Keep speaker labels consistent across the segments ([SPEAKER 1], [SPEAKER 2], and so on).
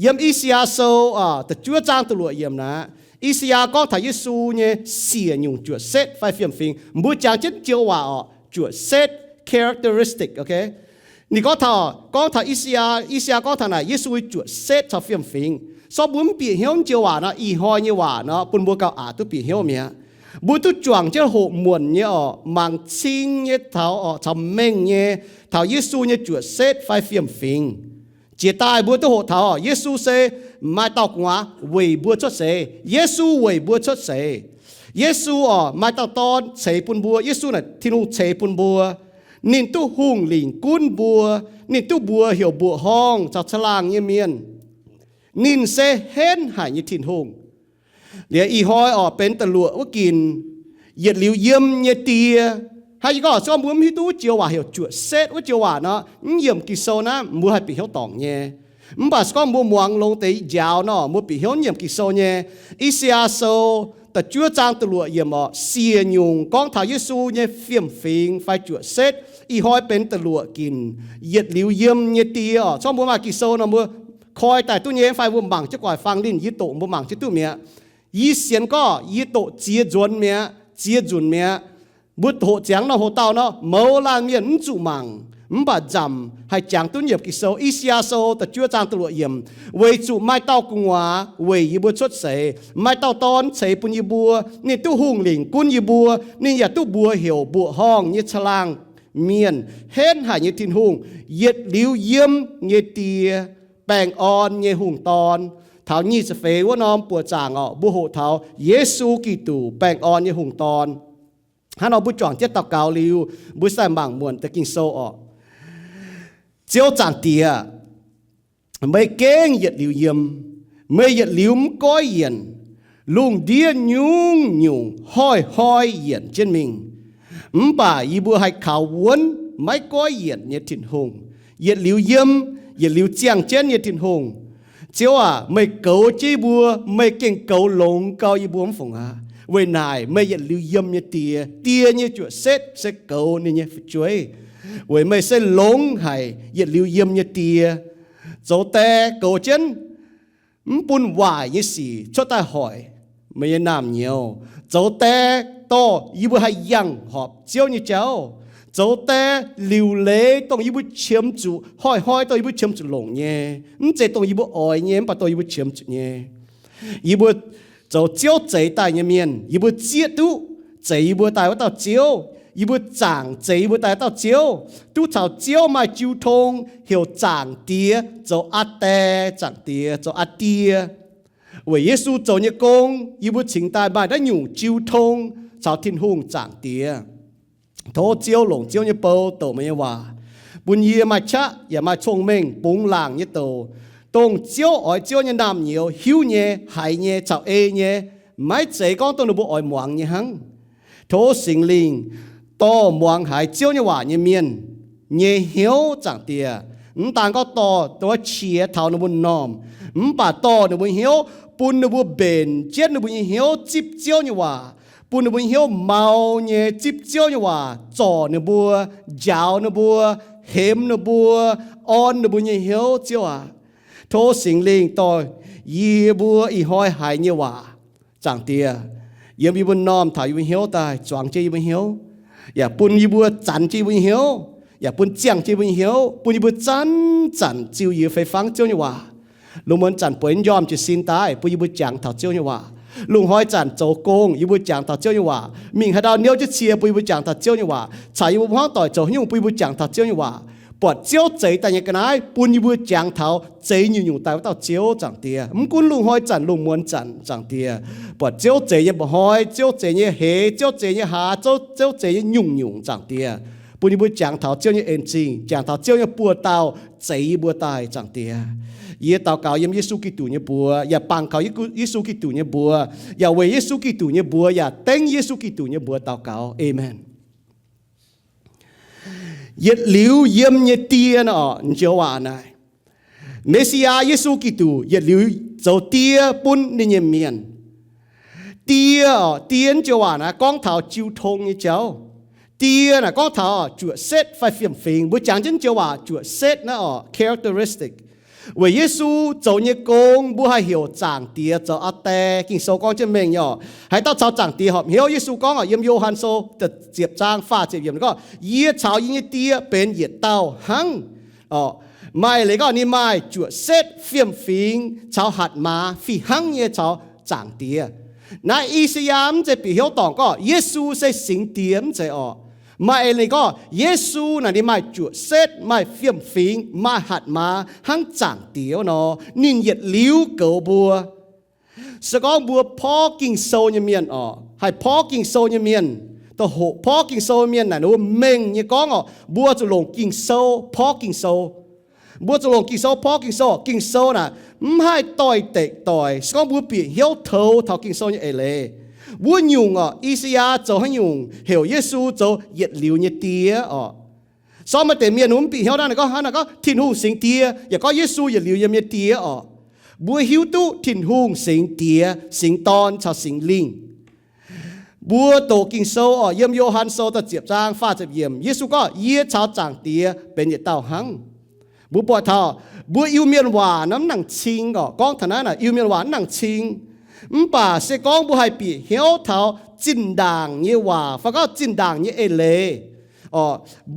[SPEAKER 1] yếm Isaiah ta chúa trang tu lụa yếm na Isaiah con thầy Giêsu nhé xìa nhung chúa set phải phiền phiền mỗi trang chân chiếu hòa chúa set characteristic, ok? Nì con thầy Isaiah con thầy này Giêsu chúa set cho phiền phiền so bốn bị hiếu chiếu hòa nó y hoi như hòa nó bún bùa cao tu bị hiếu mía bùa tu chuang cho hộ muộn nhé mang chinh nhé thảo chấm mênh nhé thảo Giêsu nhé chúa set phải phiền phiền chỉ tai bùa tu hộ thảo Giêsu sẽ mai tao ngã về bùa chốt sẽ Giêsu về bùa chốt sẽ Giêsu mai tao ton sẽ bùn bùa Giêsu này thiên hùng sẽ bùn bùa nín tu hùng lĩnh cún bùa nín tu bùa hiểu bùa hong chào chlang như miền nín sẽ hên hải như thiên hùng để y hoi bên tờ lụaว่ากินเหยียดหลิวเยี่ยมเยี่ยเตียhayก็ซ้อมบุ้มที่ตู้เจียวว่าhiểu chuột xétว่าเจียวว่าเนาะเยี่ยมกิโซนะมัวให้ปีเหี่ยวตองเนี่ยbà có mua muang long tế giáo nó mua bị hiếu nhiệm kỳ sâu nhé Isaiah ta chúa trang từ lụa yếm xìa nhung con thảo Giêsu nhé phiền phiền phải chúa xét y hoi bên từ lụa kín nhiệt liu yếm nhiệt tia trong mua mà kỳ sâu nó mua coi tại tu nhé phải mua mảng chứ gọi phang linh yết tổ mua mảng chứ tu mẹ y xiên có yết tổ chia dồn mẹ bút hộ tráng nó hộ tàu nó mâu lan miền chủ mảng bà dầm hay chẳng tu nghiệp kỳ sâu Isaiah ta chúa trang tu lụa yếm về chủ mai tao cùng hóa về y bùa xuất sẻ mai tao ton sẻ bùn y bùa nên tu hùng lĩnh cún y bùa nênอย่า tu bùa hiểu bùa hong như chlang miền hên hải như thiên hùng yết liu yếm như tia bèng on như hùng ton thảo nhi sẽ phêว่าน้อมปัวจางบุโหเท้าเยซูกิตูแปลงออนnhư hùng ton hắn nóบุจ่องเจ็ดตอกเกาลิวบุใส่บางมวนตะกินโซchiếu chẳng tía mấy kén nhiệt liu yếm mấy nhiệt liu có yển lùng điên nhung hoi yển trên mình bà y bùa hay khảo vốn mấy có yển nhiệt thiên hùng nhiệt liu yếm nhiệt liu chiang trên nhiệt thiên hùng chiếu mấy cấu chi bùa mấy kén cấu lồng cao y bùa phồng về này mấy nhiệt liu yếm nhiệt tia như chuột xét sẽ cấu nên nhiệt chuối vậy mày sẽ lống hay nhiệt liu yếm như tia dấu te cầu chân bún vải như xì cho ta hỏi mày làm nhiều dấu te to y bữa hay yang họp chiếu như cháu dấu te liu lệ tông y bữa chiếm chủ hỏi tông y bữa chiếm chủ lồng nhé chế tông y bữa ỏi nhé bà tông y bữa chiếm chủ nhé y bữa dấu chiếu chế tài như miền y bữa chiết tu chế y bữa tài của tao chiếu y bữa chẳng chế y bữa tài tao chiếu tu chào chiếu mà chiếu thông hiểu chẳng tía cho át tè chẳng tía cho át tía vậy Giêsu cho như công y bữa chính tài bài đã nhủ chiếu thông chào thiên hùng chẳng tía thô chiếu lồng chiếu như bầu tổ mà như hòa buồn yê mà chắc ya mà trông mình búng làng như tổ tông chiếu ỏi chiếu như nam nhiều hiu nhé hải nhé chào ê nhé mấy chế con tôi nó bộ ỏi muang như hăng thô sinh linh to muang hải chiếu như hòa như miền nhé hiếu chẳng tìa tàn có to tôi chia thảo nó buồn nòm bà to nó buồn hiếu bùn nó buồn bền chết nó buồn hiếu chip chiếu như hòa bùn nó buồn hiếu màu nhé chip chiếu như hòa trò nó buồn giáo nó buồn hếm nó buồn on nó buồn hiếu chiếu à thô sinh linh tôi y buồn y hoi hải như hòa chẳng tìa yếm y buồn nòm thảo y buồn hiếu tài choáng chơi y buồn hiếu ya bùn y bùa chán chi bùn hiếu ya bùn chiang chi bùn hiếu bùn y bùa chán chiêu y phải phang chiêu như hòa lùng muốn chán bùn yom chỉ xin tai bùn y bùa chang thảo chiêu như hòa lùng hoi chán châu công y bùa chang thảo chiêu như hòa mình hay đào niêu chỉ chia bùn y bùa chang thảo chiêu như hòa chạy y bùa hoang tỏi châu nhung bùn y bùa chang thảo chiêu như hòa bọt chiêu chế tại nhà cái này bùn y bùa chang thảo chế như nhung tại tao chiêu chẳng tia quân lùng hoi chán lùng muốn chán chẳng tia bọt chiêu chế như bọt hoi chiêu chế như hế chiêu chế như hà chiêu chế như nhung chẳng tia bùn y bùa chang thảo chiêu như ên chinh chang thảo chiêu như bùa tao chế bùa tai chẳng tia ye tao cáo yếm Giêsu Kitô như bùa ya bằng cáo Giêsu Kitô như bùa ya về Giêsu Kitô như bùa ya tên Giêsu Kitô như bùa tao cáo amen nhiệt liu yếm như tia nó chiếu hòa này Messiah Giêsu Kitô nhiệt liu dấu tia bún đi nhầm miền tia tiên chiếu hòa này con thảo chiếu thông như cháu tia là con thảo chuột set phải phiền phiền bữa chẳng chân chiếu hòa chuột set nó characteristic Vì Giêsu dấu như công bố hai hiểu giảng tía cho át tê kinh số con chân mình nhỏ hãy tao cháu giảng tía hợp hiểu Giêsu con ở yếm Yohan số tật diệp trang pha diệp yếm có yết cháu yết tía bên yết tao hăng mai lấy cái ni mai chuột xét phiêm phím cháu hạt má phi hăng như cháu giảng tía nãy Isaiahจะbị hiểu tỏng có Giêsu sẽ sinh tiếm sẽ mai lấy cái Giêsu là ni mai chuột xét mai phiêm phím mai hạt má hăng giảng tía nó nín yết liu cầu bùa sẽ có bùa phó kinh sâu như miền hay phó kinh sâu như miềnตัวหัวพ่อกินโซเมียนน่ะนู้เม่งยี่ก้องบัวจะลงกินโซพ่อกินโซบัวจะลงกินโซพ่อกินโซน่ะไม่ให้ต่อยเตะต่อยสกองบัวปีเหี้ยวเท้ากินโซเนี่ยเลยบัวยุงอิสยาจะให้ยุงเหี่ยวเยซูจะเหยียดเหลียวเนี่ยเตี้ยซ้อมมาแต่เมียนุ่มปีเหี้ยวนั่นก็ทิ้งหูสิงเตี้ยอย่าก็เยซูเหยียดเหลียวเนี่ยเตี้ยบัวหิวตู้ทิ้งหูสิงเตี้ยสิงตอนชาวสิงลิงบัวโตกินโซเยี่ยมโยฮันโซตะเจียบจางฟ้าจะเยี่ยมเยซูก็เยี่ยชาวจางเตียเป็นเยเต้าหังบัวปอดเท่าบัวอิวเมียนหวานน้ำหนังชิงก้องฐานะน่ะอิวเมียนหวานหนังชิงป่าเสกองบัวไฮปีเหี้ยวเท่าจินด่างเยี่ยว่าฟ้าก็จินด่างเยี่ยเอเล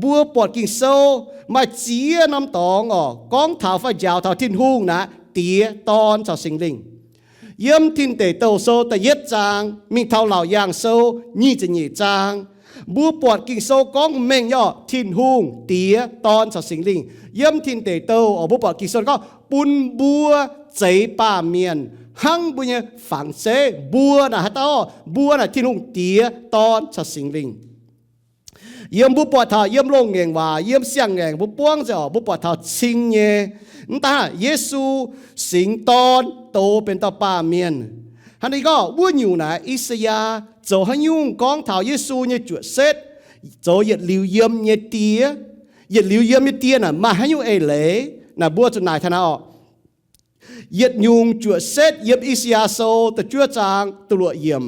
[SPEAKER 1] บัวปอดกินโซมาเจียน้ำตองก้องเท่าฟ้ายาวเท่าทิ้นหุ่งนะเตียตอนชาวสิงลิงเยี่ยมทินเตโตโซแต่เย็ดจางมีเท่าเหล่ายางโซนี่จะหนีจางบัวปวดกิ่งโซก้องเม่งย่อทินหุงเตียตอนสัสิงลิงเยี่ยมทินเตโตบัวปวดกิ่งโซก็ปุนบัวใจป่าเมียนหังบุญฝังเซบัวนะฮะต้อบัวนะทินหุงเตียตอนสัสิงลิงเยี่ยมบัวปวดเท้าเยี่ยมลงเงงว่าเยี่ยมเสียงเงงบัวป้วงจะบัวปวดเท้าชิงเย่ตาเยซูสิงตอนโตเป็นตาป่าเมียนฮันนี่ก็วุ่นอยู่นะอิสยาจะให้ยุ่งกองเท้าเยซูเนี่ยจุดเซตจะเหยียดลิวเยี่ยมเนี่ยเตี้ยเหยียดลิวเยี่ยมเนี่ยเตี้ยน่ะมาให้ยุ่งเอเล่น่ะบัวจุดไหนท่านเหยียดยุงจุดเซตเยี่ยมอิสยาโซแต่จุดจางตัวเยี่ยม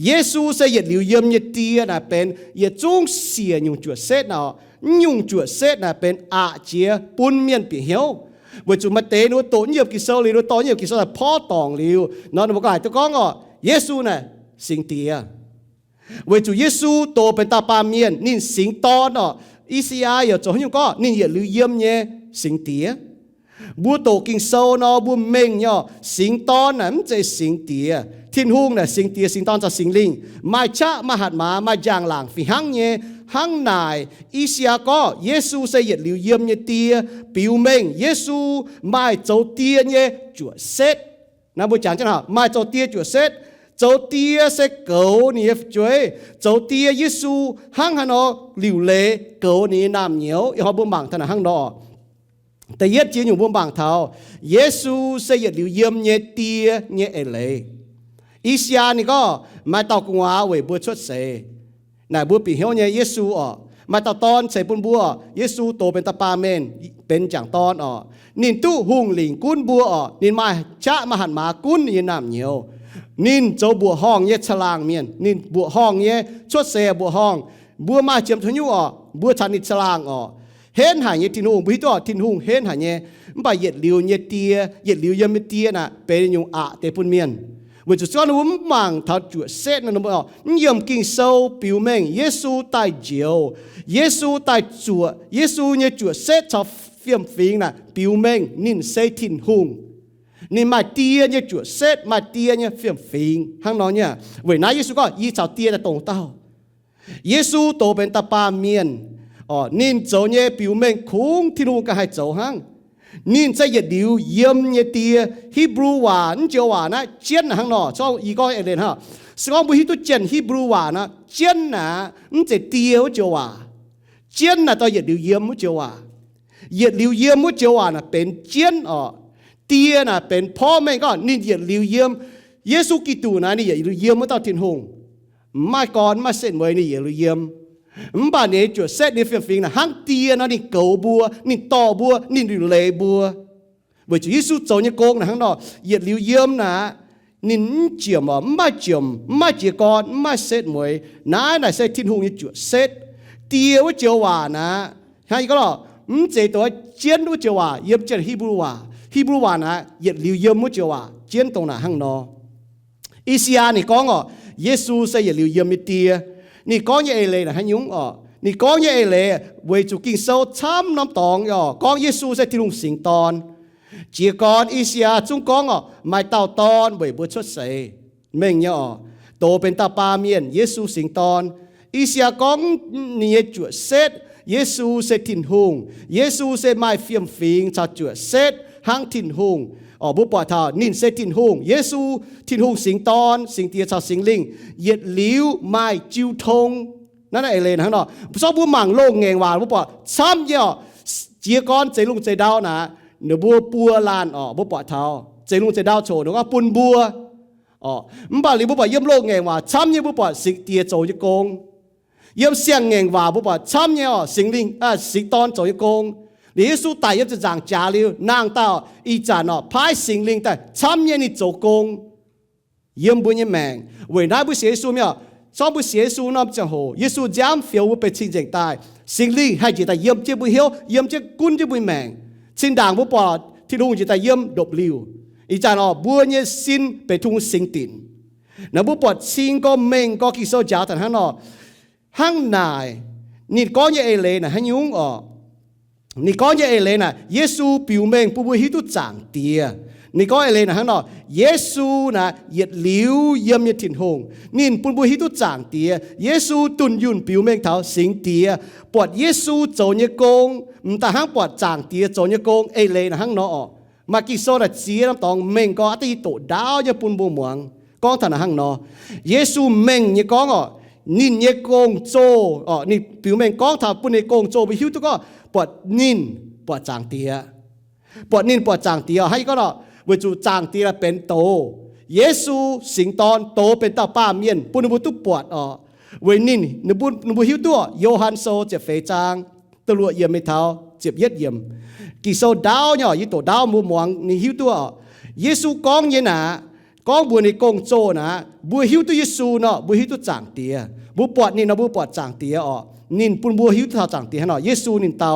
[SPEAKER 1] เยซูจะเหยียดลิวเยี่ยมเนี่ยเตี้ยน่ะเป็นเหยียดจงเสียยุงจุดเซตน่ะยุงจุดเซตน่ะเป็นอาเจียปุ่นเมียนปีเหี่ยววันจุมาเตนูโตเหยียบกิโซลีนูโตเหยียบกิโซแต่พ่อตองลิวนอนบอกว่าตัวก้องเยซูน่ะสิงเตียวันจุเยซูโตเป็นตาปาเมียนนี่สิงตอนอิสยาอย่าจะให้ยุ่งก็นี่อย่าลืมเยี่ยมเนี่ยสิงเตียบัวโตกิงโซนอบัวเม่งเนี่ยสิงตอนน่ะมันจะสิงเตียทิ้นหุ่งน่ะสิงเตียสิงตอนจะสิงลิงมาชะมาหัดมาจางหลังฝีหังเนี่ยหังนายอิสยาก็เยซูเสียดลิวเยี่ยมเนี่ยเตียปิวเม่งเยซูไม่โจเตียเนี่ยจั่วเซตนะบุญจังจังหะไม่โจเตียจั่วเซตโจเตียเซเก๋เนี่ยช่วยโจเตียเยซูหังฮันอลิวเล่เก๋นี่น้ำเหนียวอีเขาบุญบังท่านหังดอแต่เย็ดจีนอยู่บุญบังเท้าเยซูเสียดลิวเยี่ยมเนี่ยเตียเนี่ยเอเล่อิสยานี่ก็มาตอกงัวเว้ยบัวชดเสนายบัวปีเหี่ยวเนี่ยเยซูมาตอตอนใส่ปุ่นบัวเยซูโตเป็นตาปาเมนเป็นจังตอนนินตู้หุงหลิงกุ้นบัวนินมาชะมาหันมากุ้นยินน้ำเหนียวนินโจบัวห้องเยฉลางเมียนนินบัวห้องเยชดเสบัวห้องบัวมาเจียมทยุบัวชันิฉลางเห็นหายเยทินหุงบุหิตัวทินหุงเห็นหายเยมันไปเหยียดลิวเยเตียเหยียดลิวเยมเตียน่ะเป็นยุงเตปุ่นเมียนวันจุดซ้อนวุ้มมังท้าจุดเซตนั่นบอกยมกินโซปิวเมงเยซูตายเจียวเยซูตายจัวเยซูเนี่ยจุดเซตชอบเฟียมฟิงน่ะปิวเมงนินเซทินหุงนี่มาเตียเนี่ยจุดเซตมาเตียเนี่ยเฟียมฟิงข้างนอกเนี่ยเว้ยนายเยซูก็ยีชาวเตียแต่ตรงเต้าเยซูโตเป็นตาปาเมียนนินโจเนี่ยปิวเมงคุ้งทินหุงก็ให้โจหังนินจะเหยียดดิวเยี่ยมเนี่ยเตียฮีบรูว่านั่นเจ้าว่านะเจนข้างนอกชอบอีกก็เอเลนฮะสกอบุฮิตุเจนฮีบรูว่านะเจนนะนั่นจะเตียวเจ้าว่าเจนนะตัวเหยียดดิวเยี่ยมมุเจ้าว่าเหยียดดิวเยี่ยมมุเจ้าว่านะเป็นเจนเตียนะเป็นพ่อแม่ก็นินเหยียดดิวเยี่ยมเยซูกิตูนะนี่เหยียดดิวเยี่ยมมุต่อทินหงมาก่อนมาเส้นไว้นี่เหยียดดิวเยี่ยมบ้านนี้จุดเซตนี่ฟิงนะหังเตียนะนี่เก่าบัวนี่ต่อบัวนี่ดิเลบัวbởi chủ Giêsu走như con là hàng đó nhiệt liu yếm na nín chiếm mà chỉ con mà xét muối ná này sẽ thiên hùng như chuột xét tiêu chiều hòa na hay có đó chếตัวchiến đối chiều hòa yếm chân Hebrew hòa ฮีบรูว่านะเหยียดลิวเยี่ยมมุจว่าเจียนตรงหน้าห้างนออิสยานี่ก้องเยซูใส่เหยียดลิวเยี่ยมมิเตียนี่ก้องเยเอเลยนะฮันยุงนี่ก้องเยเอเลยเวจูกินโซช้ำน้ำตองก้องเยซูใส่ที่ลุงสิงตอนเจียกอนอิสยาจุงก้องไม่เต่าตอนเวบัวชดใส่เม่งโตเป็นตาปาเมียนเยซูสิงตอนอิสยากองนี่จุดเซตเยซูเซตินหงเยซูเซไม่เฟียมฟิงชาจุดเซตหังทินหงบุปผาทานินเซตินหงเยซูทินหงสิงตอนสิงเตียชาสิงลิงเหยียดลิ้วไม่จิวทงนั่นเอเลนะเนาะชอบบุหมังโลกเงงวานบุปผาซ้ำเยอะเจียก้อนใจลุงใจดาวนะเนื้อบัวปัวลานบุปผาเท้าใจลุงใจดาวโชว์หนูว่าปุ่นบัวมันบาลีบุปผาเยี่ยมโลกเงงว่าซ้ำเยี่ยมบุปผาสิงเตียโจยกงเยี่ยมเสียงเงงว่าบุปผาซ้ำเยี่ยสิงลิงสิงตอนโจยกงเยซูตายยับจะจางจาลิวนางเต้าอีจานพายสิงลิงแต่ช้ำยันนี่โจกงเยี่ยมบุญยังแมงเวน่าบุเสียซูเนี่ยชอบบุเสียซูน้ำจะโหเยซูจำเฟียวบุไปชิงเจงตายสิงลิงให้จิตแต่เยี่ยมเจ้าบุเหียวเยี่ยมเจ้ากุนเจ้าบุญแมงชิงด่างบุปอดที่ลุงจิตแต่เยี่ยมดบลิวอีจานบัวเนี่ยสินไปทุ่งสิงตินนะบุปอดชิงก็เมงก็กิโซจ่าแต่ห้างนายนี่ก้อนยังเอเลนะให้ยุงนี่ก้อนเยเลนะเยซูปิวเมงผู้บุหิตุจางเตียนี่ก้อนเอเลนะฮะเนาะเยซูนะเหยียดลิ้วเยี่ยมยถินหงนินผู้บุหิตุจางเตียเยซูตุนยุนปิวเมงเท้าสิงเตียปวดเยซูโจเนกงแต่ห้างปวดจางเตียโจเนกงเอเลนะฮังเนาะมากิโซดาเจียน้ำตองเมงก็ตีโตดาวเยปุ่นบุหมวงก้องธนาฮังเนาะเยซูเมงเยก้องนินเยกงโจนี่ปิวเมงก้องถ้าปุ่นเยกงโจไปหิวตุก็ปวดนินปวดจางเตียปวดนินปวดจางเตียให้ก็เนาะเวจูจางเตียเป็นโตเยซูสิงตอนโตเป็นตาป้าเมียนปุณบุตุปวดเวนินนบุหิวตัวโยฮันโซเจ็บเฟจางตะลัวเยี่ยมไม่เท้าเจ็บเย็ดเยี่ยมกิโซดาวเนี่ยยี่ตัวดาวมัวมองนี่หิวตัวเยซูกองเยนะกองบัวในกงโจนะบัวหิวตัวเยซูเนาะบัวหิวตัวจางเตียบัวปวดนี่นะบัวปวดจางเตียนินปุ่นบัวหิวเท้าจางเตียเนาะเยซูนินเตา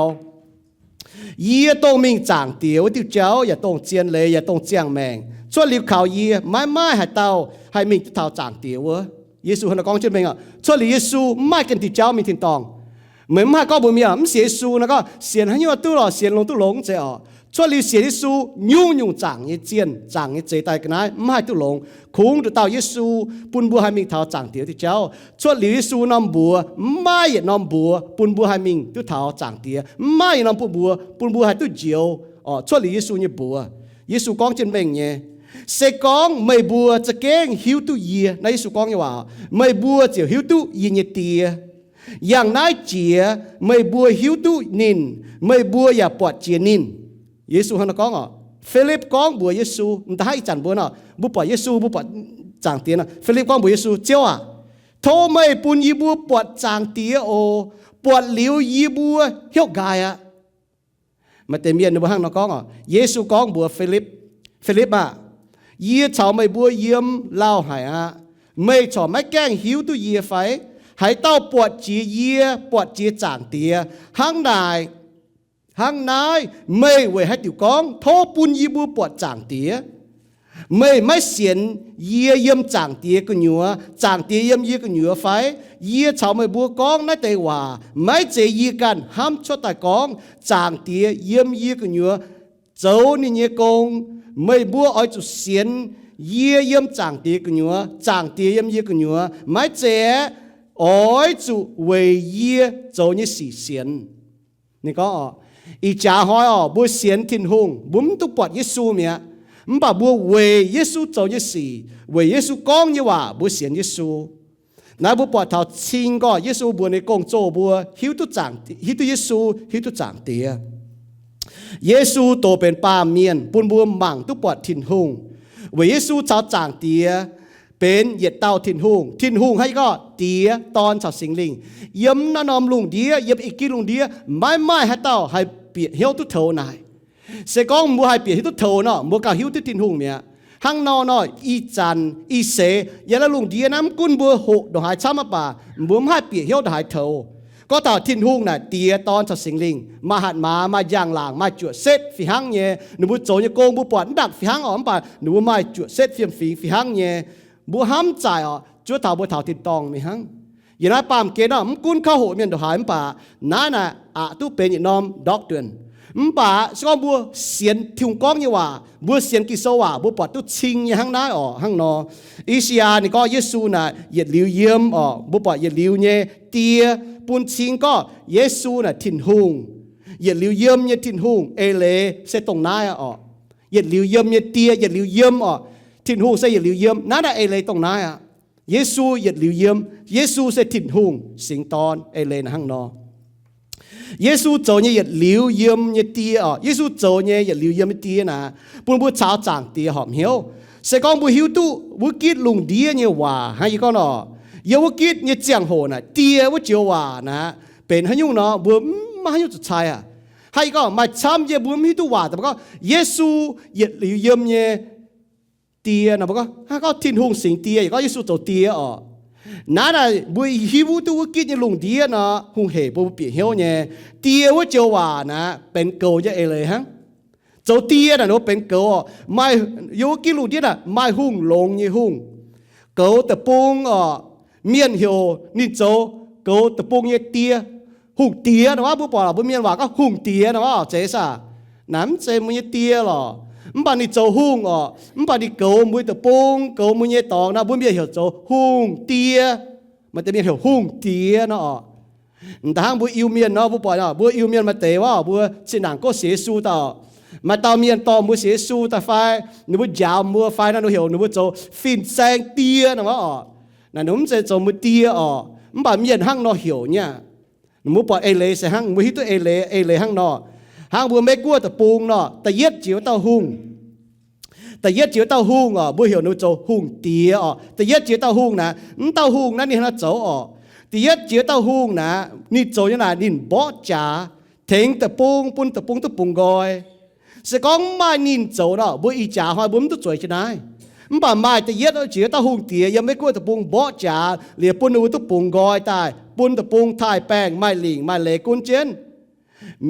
[SPEAKER 1] เยี่ยตงมิงจางเตียวติวเจ้าอย่าตงเจียนเลยอย่าตงเจียงแมงช่วยลิวข่าวเยี่ยไม่ให้เตาให้มิงเท้าจางเตียวเว้ยเยซูฮันกองเช่นเมงช่วยลิวเยซูไม่กันติวเจ้ามีทินตองเหมือนมาก็บุญมีมันเสียซูนะก็เสียนให้ยัวตู้หล่อเสียนลงตู้หลงเจ้าช่วยลิวเสียเยซูยุ่งจางเยี่ยเจียนจางเยี่ยเจตายกันนะไม่ให้ตู้หลงคุ้งดูเตาเยซูปุ่นบัวให้มิงเท้าจางเตียวติวเจ้าช่วยลิวเยซูน้ำบัวไม่น้ำบัวปุ่นบัวให้มิงตู้เท้าจางเตียไม่น้ำบัวปุ่นบัวให้ตู้เจียวช่วยลิวเยซูเนี่ยบัวเยซูกองเช่นเมงเนี่ยเสกองไม่บัวจะเก่งหิวตู้เยียในเยซูกองเนี่ยว่าไม่บัวจะหิวตู้เยียเตียอย่างนายเจียไม่บัวหิวตู้นินไม่บัวอย่าปวดเจียนินเยซูฮันกองฟิลิปกองบัวเยซูแต่ให้จันบัวเนาะบุปผาเยซูบุปผาจางเตียนะฟิลิปกองบัวเยซูเจ้าโทไม่ปุนยีบัวปวดจางเตียปวดเหลียวยีบัวเหี่ยวกายมาเต็มเย็นในบัวห้างนกองเยซูกองบัวฟิลิปเยี่ยชาวไม่บัวเยี่ยมเล่าหายไม่ชอบไม่แกล้งหิวตู้เยี่ยไฟหายเต้าปวดจีเยี่ยปวดจีจางเตียห้างนายไม่เว้ให้ติวกองโทปุนยีบัวปวดจางเตียไม่เสียนเยี่ยเยี่ยมจางเตียก็หนัวจางเตียเยี่ยมเยี่ยก็หนัวไฟเยี่ยชาวไม่บัวกองนั่นแต่ว่าไม่เจยี่กันห้ามชดแต่กองจางเตียเยี่ยมเยี่ยก็หนัวเจ้านี่เยี่ยกงไม่บัวอ้อยจุเสียนเยี่ยเยี่ยมจางเตียก็หนัวจางเตียเยี่ยมเยี่ยก็หนัวไม่เจอ้อยจุเวยเยี่ยเจ้านี่สีเสียนนี่ก็อีจ่าหอยบัวเสียนทินหงบุ้มตุปอดเยซูเมียมันบอกบัวเวเยซูเจ้าเยสีเวเยซูกองยี่ว่าบัวเสียนเยซูนายบัวปอดเท้าชิงก็เยซูบัวในกองโจบัวหิวตุจางหิวตุเยซูหิวตุจางเตียเยซูโตเป็นป้าเมียนปุ่นบัวหมั่งตุปอดทินหงเวเยซูเจ้าจางเตียเป็นเหยียดเต้าทินหุงให้ก็เตียตอนชาวสิงลิงยำนานอมลุงเดียยำอีกกี่ลุงเดียไม่ให้เต้าให้เปียเหี้ยวตุเท่านายเสกองมัวให้เปียเหี้ยวตุเท่าเนาะมัวกาเหี้ยวตุทินหุงเมียหังนอน้อยอีจันอีเสยาละลุงเดียน้ำกุนบัวหกดอกหายช้ำมาป่ามัวให้เปียเหี้ยวดอกหายเท่า có tao thiên hung là tia ton cho sinh linh mà hạt mà giang làng mà chuột xét phi hăng nhé nếu bút chỗ như công bút bọt đặt phi hăng ỏm bà nếu mà chuột xét phi hăng nhé bút hám chạy ọ chúa thảo bút thảo thịt tòng mi hăngอย่างนั้นปามเกณฑ์น่ะมันกุ้นเข้าหัวเมียนตัวหายมันป่าน้าน่ะตู้เป็นอย่างน้อมด็อกเตือนมันป่าสก็บัวเสียนทุ่งก้องยี่ว่าบัวเสียนกิโซว่าบัวปอดตู้ชิงอย่างห้างน้าอ๋อห้างนออิสยานี่ก็เยซูน่ะเหยียดลิ้วเยี่ยมอ๋อบัวปอดเหยียดลิ้วเนี่ยเตียปุ่นชิงก็เยซูน่ะถิ่นหุงเหยียดลิ้วเยี่ยมเนี่ยถิ่นหุงเอเลเสตรงน้าอ๋อเหยียดลิ้วเยี่ยมเนี่ยเตียเหยียดลิ้วเยี่ยมอ๋อถิ่นหุงเสเหยียดลิ้วเยี่ยมนั่นน่ะเอเลตรงน้าอ่ะเยซูเหยียดลิ้วเยี่ยมเยซูเสถิ่นหุงสิงตอนเอเลนห้างนอ耶稣做呢也留言一啲哦，耶稣做呢也留言一啲呐，本不炒涨啲好唔曉，是講不曉都不結龍啲呢話，係講咯，有不結呢江河呐，啲不就話呐，เป็นให้ยุ่งเนาะ不มาให้ยุ่งจุดใช่อ่ะให้ก็มาช้ำเยบุไม่ตัวว่าแต่ก็เยซูเหยียด留言呢啲นะบอกก็ให้ก็ทิ้งหงสิง啲ก็เยซู做啲อ๋อนั่นน่ะบุยฮิวตัวกินยังลงดีนะหงเหบุเปลี่ยนเหี้ยวเนี่ยเตี้ยว่าเจ้าว่านะเป็นเกลจะเอเลยฮะเจ้าเตี้ยน่ะเนาะเป็นเกลไม่ยูกินลงดีน่ะไม่หงลงยี่หงเกลแต่ปงเมียนเหียวนี่เจ้าเกลแต่ปงยี่เตี้ยหงเตี้ยนะว่าบุปผาบุเมียนว่าก็หงเตี้ยนะว่าเจ๊ซ่าน้ำเจมันยี่เตี้ยหรอมบานี่โจหุ่งอ๋อมบานี่เกามือตะปงเกามือเยตองนะบุญเบียเหี่ยวโจหุ่งเตี้ยมันจะมีเหี่ยวหุ่งเตี้ยเนาะแต่หางบุญอิวเมียนเนาะบุญปล่อยเนาะบุญอิวเมียนมาเตะว่าบุญสิหนังก็เสียสู้ต่อมาต่อเมียนต่อบุญเสียสู้แต่ไฟหนูบุญยาวมือไฟนั่นหนูเหี่ยวหนูบุญโจฟินแซงเตี้ยนะว่าอ๋อนั่นหนูมันจะโจมือเตี้ยอ๋อมบาเมียนหางเนาะเหี่ยวเนี่ยหนูบุญปล่อยเอเลเสียหางมือที่ตัวเอเลหางเนาะหางบุญไม่กลัวแต่ปูงเนาะแต่เย็ดจิ๋วเต้าหุ่งแต่เย็ดเจียวเต้าหู้อ่ะบุเหี่ยวนูโจหุ่งเตี้ยอ่ะแต่เย็ดเจียวเต้าหู้นะเต้าหู้นั่นนี่นะโจอ่ะแต่เย็ดเจียวเต้าหู้นะนี่โจยังไงนี่บ่จ่าเถงตะปุงปุ่นตะปุงตะปุงกอยสกองไม่นินโจเนาะบุอีจ่าหอยบุ้มตุจ่วยจะได้มันบ่ไม่แต่เย็ดเจียวเต้าหู้เตี้ยยังไม่กลัวตะปุงบ่จ่าเหลียปุ่นนูตะปุงกอยตายปุ่นตะปุงถ่ายแป้งไม่หลิงไม่เละกุนเจน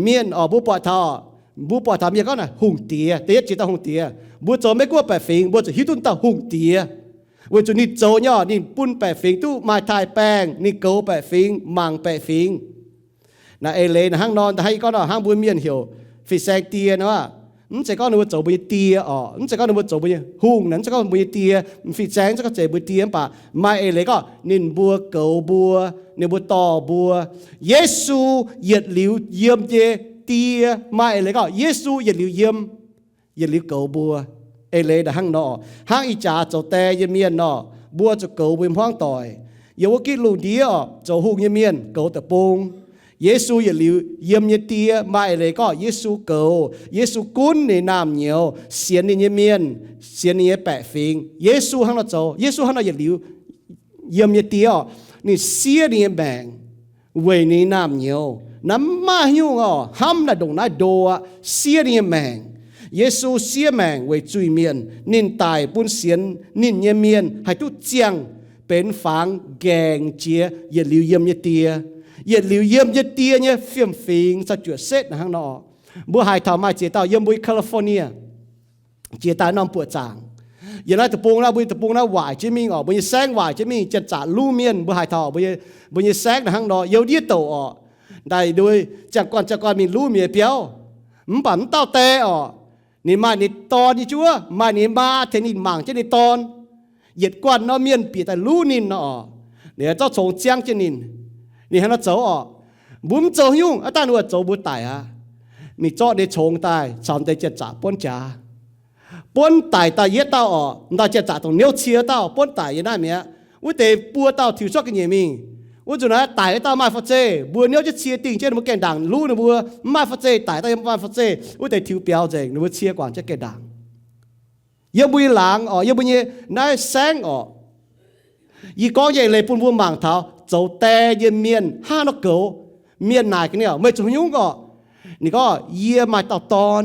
[SPEAKER 1] เมียนอ่ะบุปผาบุปผาเมียก็น่ะหุ่งเตี้ยแต่เย็ดเจียวเต้าหู้เตี้ยบัวโจไม่กลัวแปะฟิงบัวจะฮิตุนตาหุ่งเตียบัวจะนี่โจย่อนี่ปุ้นแปะฟิงตู้มาทายแป้งนี่เกาแปะฟิงมังแปะฟิงนะเอเลนะห้างนอนแต่ให้ก็น่ะห้างบัวเมียนเหี่ยวฟิแซงเตียนะว่าจะก็นึกว่าโจบัวเตียอ๋อจะก็นึกว่าโจบัวหุ่งนั้นจะก็บัวเตียฟิแซงจะก็เจบัวเตียป่ะมาเอเลก็นินบัวเกาบัวนี่บัวต่อบัวเยซูเหยียดหลิวเยี่ยมเจเตียมาเอเลก็เยซูเหยียดหลิวเยี่ยมอย่าลิ้วเกาบัวเอเลยแต่ห้างนอห้างอีจ่าเจ้าแต่ยเมียนนอบัวจะเกาบิมห้องต่อยอย่าว่ากินลูกเดียวเจ้าหุ่งยเมียนเกาแต่ปงเยซูอย่าลิ้วเยี่ยมเตียมาเอเลยก็เยซูเกาเยซูกุ้นในน้ำเหนียวเสียนในเมียนเสียนในแปะฟิงเยซูห้างนอเจ้าเยซูห้างนออย่าลิ้วเยี่ยมเตียนี่เสียในแบ่งเวในน้ำเหนียวน้ำมาหิ้งห้ำน่ะดงน่ะโดเสียในแบ่งเยซูเสียแมงไว้จุยเมียนนินตายปุ่นเสียนนินเยเมียนให้ทุกเจียงเป็นฝังแกงเจียอย่าลิ้วเยี่ยมเยเตียอย่าลิ้วเยี่ยมเยเตียเนี่ยเฟียมฟิงจะจุดเซตนะข้างนอกบัวหายทำมาเจียเต้าเยี่ยมบุยแคลิฟอร์เนียเจียตายน้องปวดจางอย่างนั้นตะปูงนะบุยตะปูงนะหวายจะมีออกบุยแซงหวายจะมีจะจ่าลู่เมียนบัวหายทอบุยแซงนะข้างนอกเยี่ยวเดียโตออกได้โดยจากก่อนมีลู่เมียเปียวปั่นเต้าเตะออกนี่มานี่ตอนนี่ชัวมานี่มาเทนินมังเจนี่ตอนเหยียดกวนเนาะเมียนปีแต่ลู่นินเนาะเดี๋ยวเจ้าชงเจียงเจนินนี่ให้เราเจ้าออกบุ้มเจ้ายุ่งอาจารย์ว่าเจ้าบุตรตายฮะมีเจ้าได้ชงตายชาวได้เจ็ดจ่าป้นจ่าป้นตายตายเยอะเต้าออกได้เจ็ดจ่าตรงเนี้ยเชียเต้าป้นตายยังได้ไหมฮะว่าแต่ปัวเต้าถือชอบกันยังมีว่าจุดนั้นตายตามาฟัดเจบัวเนี้ยจะเชียติงเช่นมันแก่ดังรู้นะบัวมาฟัดเจตายตามาฟัดเจว่าแต่ถือเปียวเจนึกว่าเชียกว่าจะแก่ดังยังบุยหลังอ๋อยังบุยนายแสงอ๋อยี่ก้อนใหญ่เลยปุ่นบัวหมางเท้าเจ้าแต่ยืนเมียนห้านกเก๋เมียนนายกันเนี่ยไม่จงยุ่งก็นี่ก็เยี่ยมาต่อตอน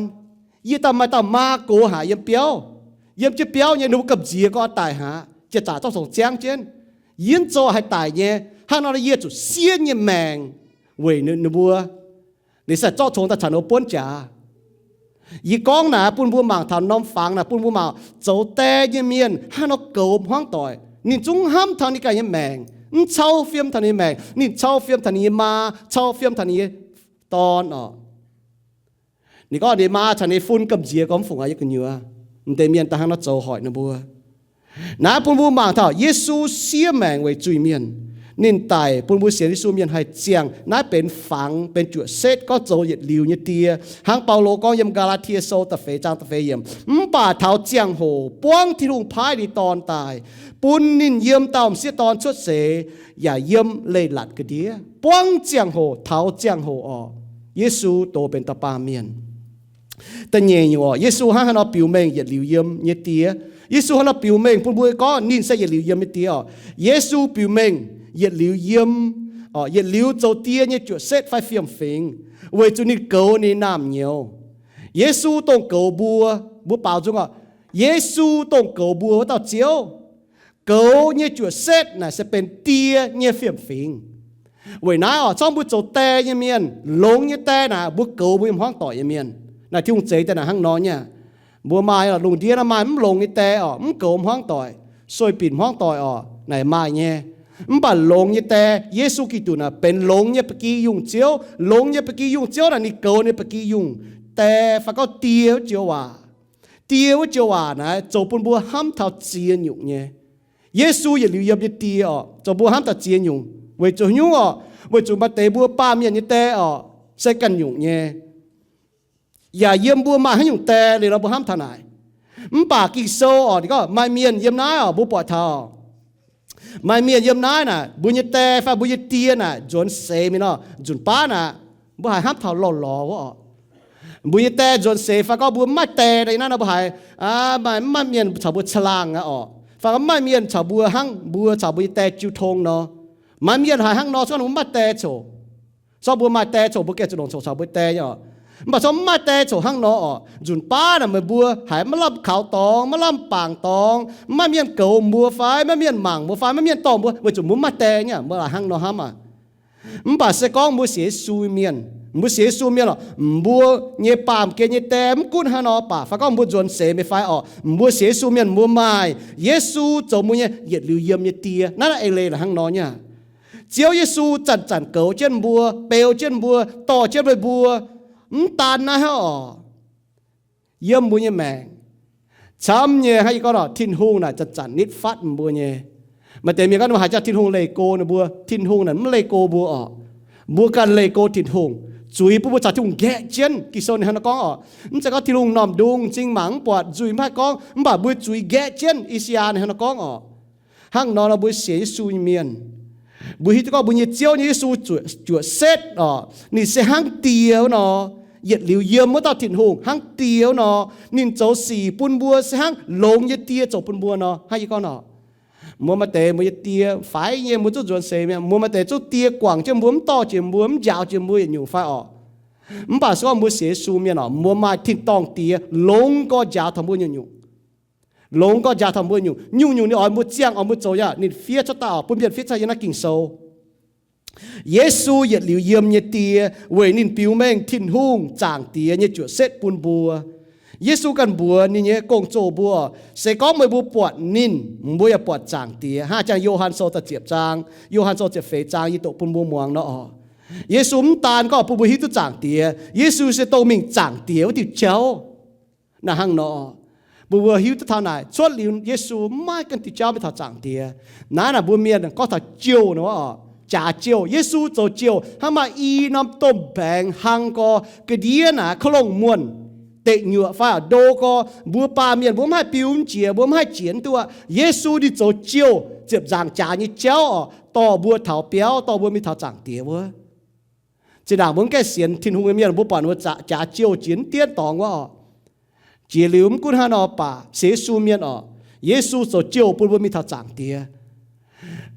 [SPEAKER 1] เยี่ยตามมาต่อมาโกหายังเปียวยังจะเปียวยังนึกกับเจียก็ตายหาจะจ่าต้องส่งแจ้งเช่นยืนโจให้ตายเนี่ยห้างนอเยี่ยจุดเสียนยังแมง vậy nữa bùa để sẽ cho chúng ta thành ở bốn trả y con nè bún bùa mảng thằng nôm phẳng nè bún bùa mảng dấu tê như miền hay nó cầu hoang tỏi nhìn chúng ham thằng này cái như mèng cháu phim thằng này mèng nhìn cháu phim thằng này ma cháu phim thằng này tònนี่ก็เดี๋ยวมาฉันในฟุ้นกับเจียก็ฝุ่งอะไรกันอยู่อ่ะแต่เมียนตาหังนัดโจหอยนะบัวน้าปุ่นบัวมังเถอะเยซูเสียแมงไว้จุยเมียนนินไตปุ่นบัวเสียเยซูเมียนให้เจียงน้าเป็นฝังเป็นจุดเซตก็โจเหยียดลิวเนี่ยเตียหังเปาโลก็ยำกาลาเทียโซตะเฟจางตะเฟเยี่ยมป่าเท้าเจียงโหป้วงที่ลุงพายในตอนตายปุ่นนินเยี่ยมตามเสียตอนชุดเสอย่าเยี่ยมเลยหลัดกระเดียป้วงเจียงโหเท้าเจียงโหอเยซูโตเป็นตะปาเมียนแต่เนี่ยอยู่เยซูให้เราผิวเมงเหยียดลิวเยี่ยมเนี่ยเตียเยซูให้เราผิวเมงปุ่นบัวก็นินใส่เหยียดลิวเยี่ยมเนี่ยเตียเยซูผิวเมงเหยียดลิวเยี่ยมเหยียดลิวโจเตียเนี่ยจุดเซตไฟเฟียมฟิงเวจุนี่เกาในน้ำเหนียวเยซูตรงเกาบัวเปล่าจุงเยซูตรงเกาบัวว่าต่อเจียวเกาเนี่ยจุดเซตน่ะจะเป็นเตียเนี่ยเฟียมฟิงเว้ยน้าช่องบุโจเตยเมียนลงเนี่ยเตน่ะบุเกาบุห้องต่อยเมียนน่ะที่องเจแต่น่ะห้างน้อยเนี่ยบัวไม้ลงเดียน่ะไม้มันลงเนี่ยเตมันเกาห้องต่อยซอยปิ่นห้องต่อยไหนไม้เนี่ยมันบ่ลงเนี่ยแต่เยซูกิตุน่ะเป็นลงเนี่ยปกี้ยุงเจียวลงเนี่ยปกี้ยุงเจียวน่ะนี่เกาเนี่ยปกี้ยุงแต่ฟ้าก็เตียวเจียวว่านะโจปุ่นบัวห้ามเท่าเจียนอยู่เนี่ยเยซูอย่าลืมยับยัดเตียโจบัวห้ามเท่าเจียนอยู่เวจูยุ่งเวจูมาเตะบัวป้าเมียนเนี่ยแต่ใส่กันอยู่เนี่ยอย่าเยี่ยมบัวมาให้อยู่แต่เลยเราบัวห้ามท่าไหนมันป่ากิโซนี่ก็ไม่เมียนเยี่ยมน้ายบัวปอดเท่าไม่เมียนเยี่ยมน้ายน่ะบุญแต่ฟ้าบุญเตียน่ะจนเซมิเนาะจนป้าน่ะบัวหายห้ามเท่าหล่อวะบุญแต่จนเซฟ้าก็บัวไม่แต่ในนั้นนะบัวหายไม่เมียนชาวบัวฉลางฟ้าก็ไม่เมียนชาวบัวหั่งบัวชาวบัวแต่จิวทงเนาะไม่เมียนหายหั่งเนาะส่วนผมไม่แต่โฉชาวบัวไม่แต่โฉบัวแกจะลงโฉชาวบัวแต่เนาะมาชมมาแต่โฉหั่งเนาะจุนป้าน่ะมาบัวหายมาลับขาวตองมาลับป่างตองไม่เมียนเก่าบัวไฟไม่เมียนหมั่งบัวไฟไม่เมียนตองบัวเวจุนมุมาแต่เนี่ยเมื่อไรหั่งเนาะฮะมันป่าเสกองบัวเสียซูเมียนบัวเสียซูเมียนบัวเนี่ยป่ามเกเนี่ยแต่มกุ้นฮะเนาะป่าฟ้าก็บัวจนเสไม่ไฟบัวเสียซูเมียนบัวไม้เยซูโจมุเนี่ยเหยียดลิวเยี่ยมเนี่ยเตียนั่นเอเลยละหั่งเนาะเนี่ยเจียวเยซูจันเก่าเจนบัวเปลวเจนบัวต่อเจนใบบัวตานนะฮะเยี่ยมบุญเนี่ยแมงช้ำเนี่ยให้ก็รอทิ้นหงน่ะจันนิดฟัดบัวเนี่ยมาแต่เมียก็มาหาจากทิ้นหงเลยโกนะบัวทิ้นหงน่ะมันเลยโกบัวบัวกันเลยโกทิ้นหงจุยผู้ประจักษ์ที่หงแก่เจนกิโซนฮันก็มันจะก็ทิ้นหงนอมดุงจริงหมังปวดจุยไม่ก้องมันบ่าบัวจุยแก่เจนอิสยานฮันก็ห้างนอนเราบัวเสียซูเมียนบุหิตก็บุญเจียวนี่สูจุดเซตนี่เสห้างเตียวเนาะเหยียดหลิวเยี่ยมเมื่อตอนถิ่นหงห้างเตียวเนาะนินโจสี่ปุ่นบัวเสห้างลงเยเตียโจปุ่นบัวเนาะให้ก็เนาะมัวมาเตะมัวเตียฝ่ายเนี่ยมัวจุดจวนเสเนี่ยมัวมาเตะจุดเตียกว่างเจ้ามัวมต่อเจ้ามัวมยาวเจ้ามัวอยู่ฝ่ายมันป่าสก็มัวเสียซูเนี่ยเนาะมัวมาถิ่นตองเตียลงก็ยาวทำบัวอยู่ลงก็ยาวทำบัวอยู่นี่มัวเจียงมัวโจยะนี่เฟียชะตาปุ่นเบียดเฟียชะยันนักกิ่งโซเยซูเหยียดหลิวเยี่ยมเนี่ยเตียเวนินปิวแมงทิ้นหุ่งจางเตียเนี่ยจุดเซตปุนบัวเยซูกันบัวนี่เนี่ยกงโจบัวเสก้องไม่บัวปวดนินบัวอย่าปวดจางเตียห้าจางโยฮันโซตะเจียบจางโยฮันโซเจ็บเฟจางยี่โตปุนบัวมวงเนาะเยซูมตานก็ปุนบัวฮิตุจางเตียเยซูเสโตมิงจางเตียวติดเจ้าน่ะหังเนาะบัวฮิตุเท่าไหนชดหลิวเยซูไม่กันติดเจ้าไม่เท่าจางเตียนั่นน่ะบัวเมียนก็เท่าเจียวเนาะจ่าเจียวเยซูโจเจียวถ้ามาอีน้ำต้มแผงหังก็กระเดียน่ะขลงมวนเตะเหงื่อฟ้าโดก็บัวปลาเมียนบัวไม่ปิวเจียบัวไม่เจียนตัวเยซูดิโจเจียวเจ็บจางจ่านี่เจ้าต่อบัวเถาเปียวต่อบัวมีเถาจางเตียวะจะด่ามึงแกเสียนทิ้งหงเมียนบัวป่านว่าจ่าเจียวเจียนเตี้ยตองว่าเจียลิวมกุนฮานอป่าเสซูเมียนเยซูโจเจียวปุ่นบัวมีเถาจางเตีย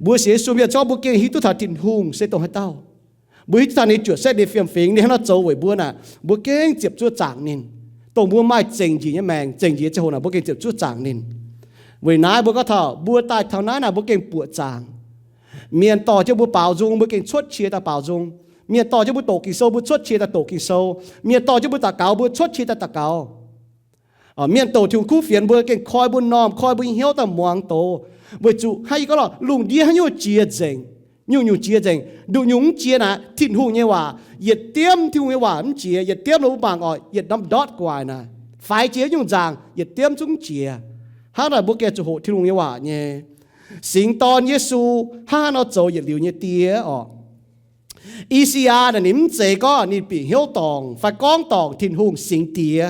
[SPEAKER 1] บัวเสียสูเมียชอบบัวเก่งฮิตุถาตินหุงเสตรงให้เต้าบัวฮิตุถาในจุดเสตเดฟิมฟิงนี่ให้เราโจไว้บัวน่ะบัวเก่งเจ็บชั่วจางนินตรงบัวไม้เจ๋งจีเนี่ยแมงเจ๋งจีเจ้าหัวน่ะบัวเก่งเจ็บชั่วจางนินเว้ยนายบัวก็เท่าบัวตายเท่านั้นน่ะบัวเก่งปวดจางเมียนต่อเจ้าบัวเป่าจุงบัวเก่งชดเชียตาเป่าจุง miền to cho bữa tổ kỳ sâu bữa xuất chia ta tổ kỳ sâu miền to cho bữa tà cáo bữa xuất chia ta tà cáo miền tổ thiếu khu phiền bữa cái khoi bữa nòm khoi bữa hiếu ta muang tổ bữa chủ hay có là lùng đi hay nhiều chia dành nhiều chia dành đủ nhúng chia nè thịt hùng như hòa nhiệt tiêm thiêu như hòa cũng chia nhiệt tiêm nó bằng gọi nhiệt đâm đót quài nè phải chia nhung giang nhiệt tiêm chúng chia hát là bữa kia chủ hộ thiêu hùng như hòa nhé sinh tòn Giêsu ha nó走nhiệt liều như tía Isia là niệm chế có niệm bị hiếu tòng phải con tòng thịt hùng sinh tía